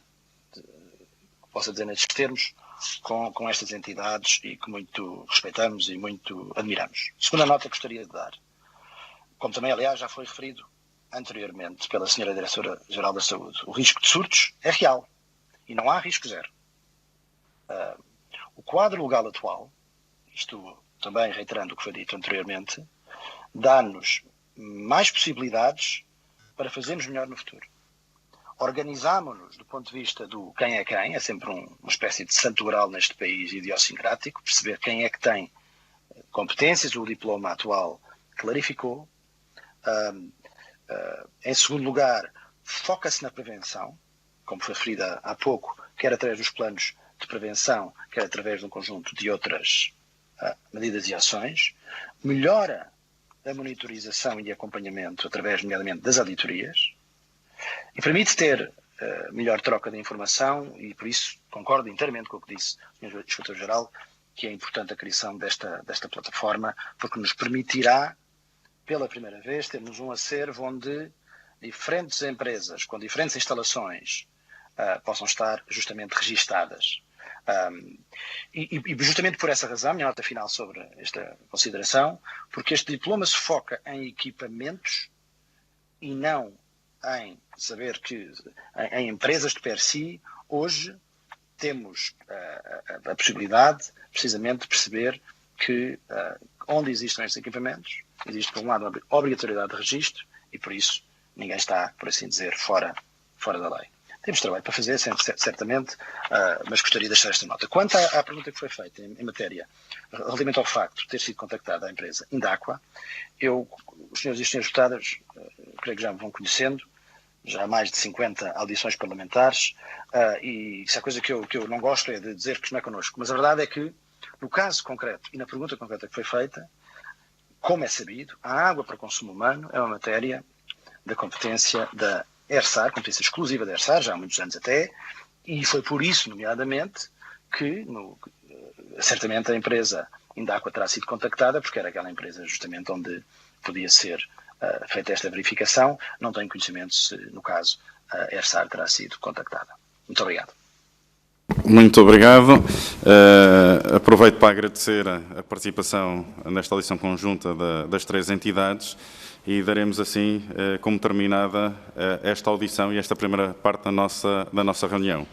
posso dizer nestes termos, com estas entidades e que muito respeitamos e muito admiramos. Segunda nota que gostaria de dar, como também, aliás, já foi referido anteriormente pela Sra. Diretora-Geral da Saúde, o risco de surtos é real e não há risco zero. O quadro legal atual, isto também reiterando o que foi dito anteriormente, dá-nos mais possibilidades para fazermos melhor no futuro. Organizámonos do ponto de vista do quem, é sempre uma espécie de santo grau neste país idiosincrático, perceber quem é que tem competências, o diploma atual clarificou. Em segundo lugar, foca-se na prevenção, como foi referido há pouco, quer através dos planos de prevenção, quer através de um conjunto de outras medidas e ações, melhora da monitorização e de acompanhamento através, nomeadamente, das auditorias, e permite ter melhor troca de informação, e por isso concordo inteiramente com o que disse o Sr. Inspetor-Geral, que é importante a criação desta plataforma, porque nos permitirá, pela primeira vez, termos um acervo onde diferentes empresas, com diferentes instalações, possam estar justamente registadas. E justamente por essa razão, minha nota final sobre esta consideração, porque este diploma se foca em equipamentos e não em saber que em empresas de per si, hoje temos a possibilidade precisamente de perceber que onde existem estes equipamentos, existe por um lado a obrigatoriedade de registro e por isso ninguém está, por assim dizer, fora da lei. Temos trabalho para fazer, certamente, mas gostaria de deixar esta nota. Quanto à pergunta que foi feita em matéria, relativamente ao facto de ter sido contactada a empresa Indaqua, os senhores e as senhoras deputadas, creio que já me vão conhecendo, já há mais de 50 audições parlamentares, e se há coisa que eu não gosto é de dizer que isto não é connosco, mas a verdade é que, no caso concreto e na pergunta concreta que foi feita, como é sabido, a água para consumo humano é uma matéria da competência da ERSAR, competência exclusiva da ERSAR, já há muitos anos até, e foi por isso, nomeadamente, que certamente a empresa Indaqua terá sido contactada, porque era aquela empresa justamente onde podia ser feita esta verificação. Não tenho conhecimento se, no caso, a ERSAR terá sido contactada. Muito obrigado. Muito obrigado. Aproveito para agradecer a participação nesta audição conjunta das três entidades e daremos assim como terminada esta audição e esta primeira parte da nossa reunião.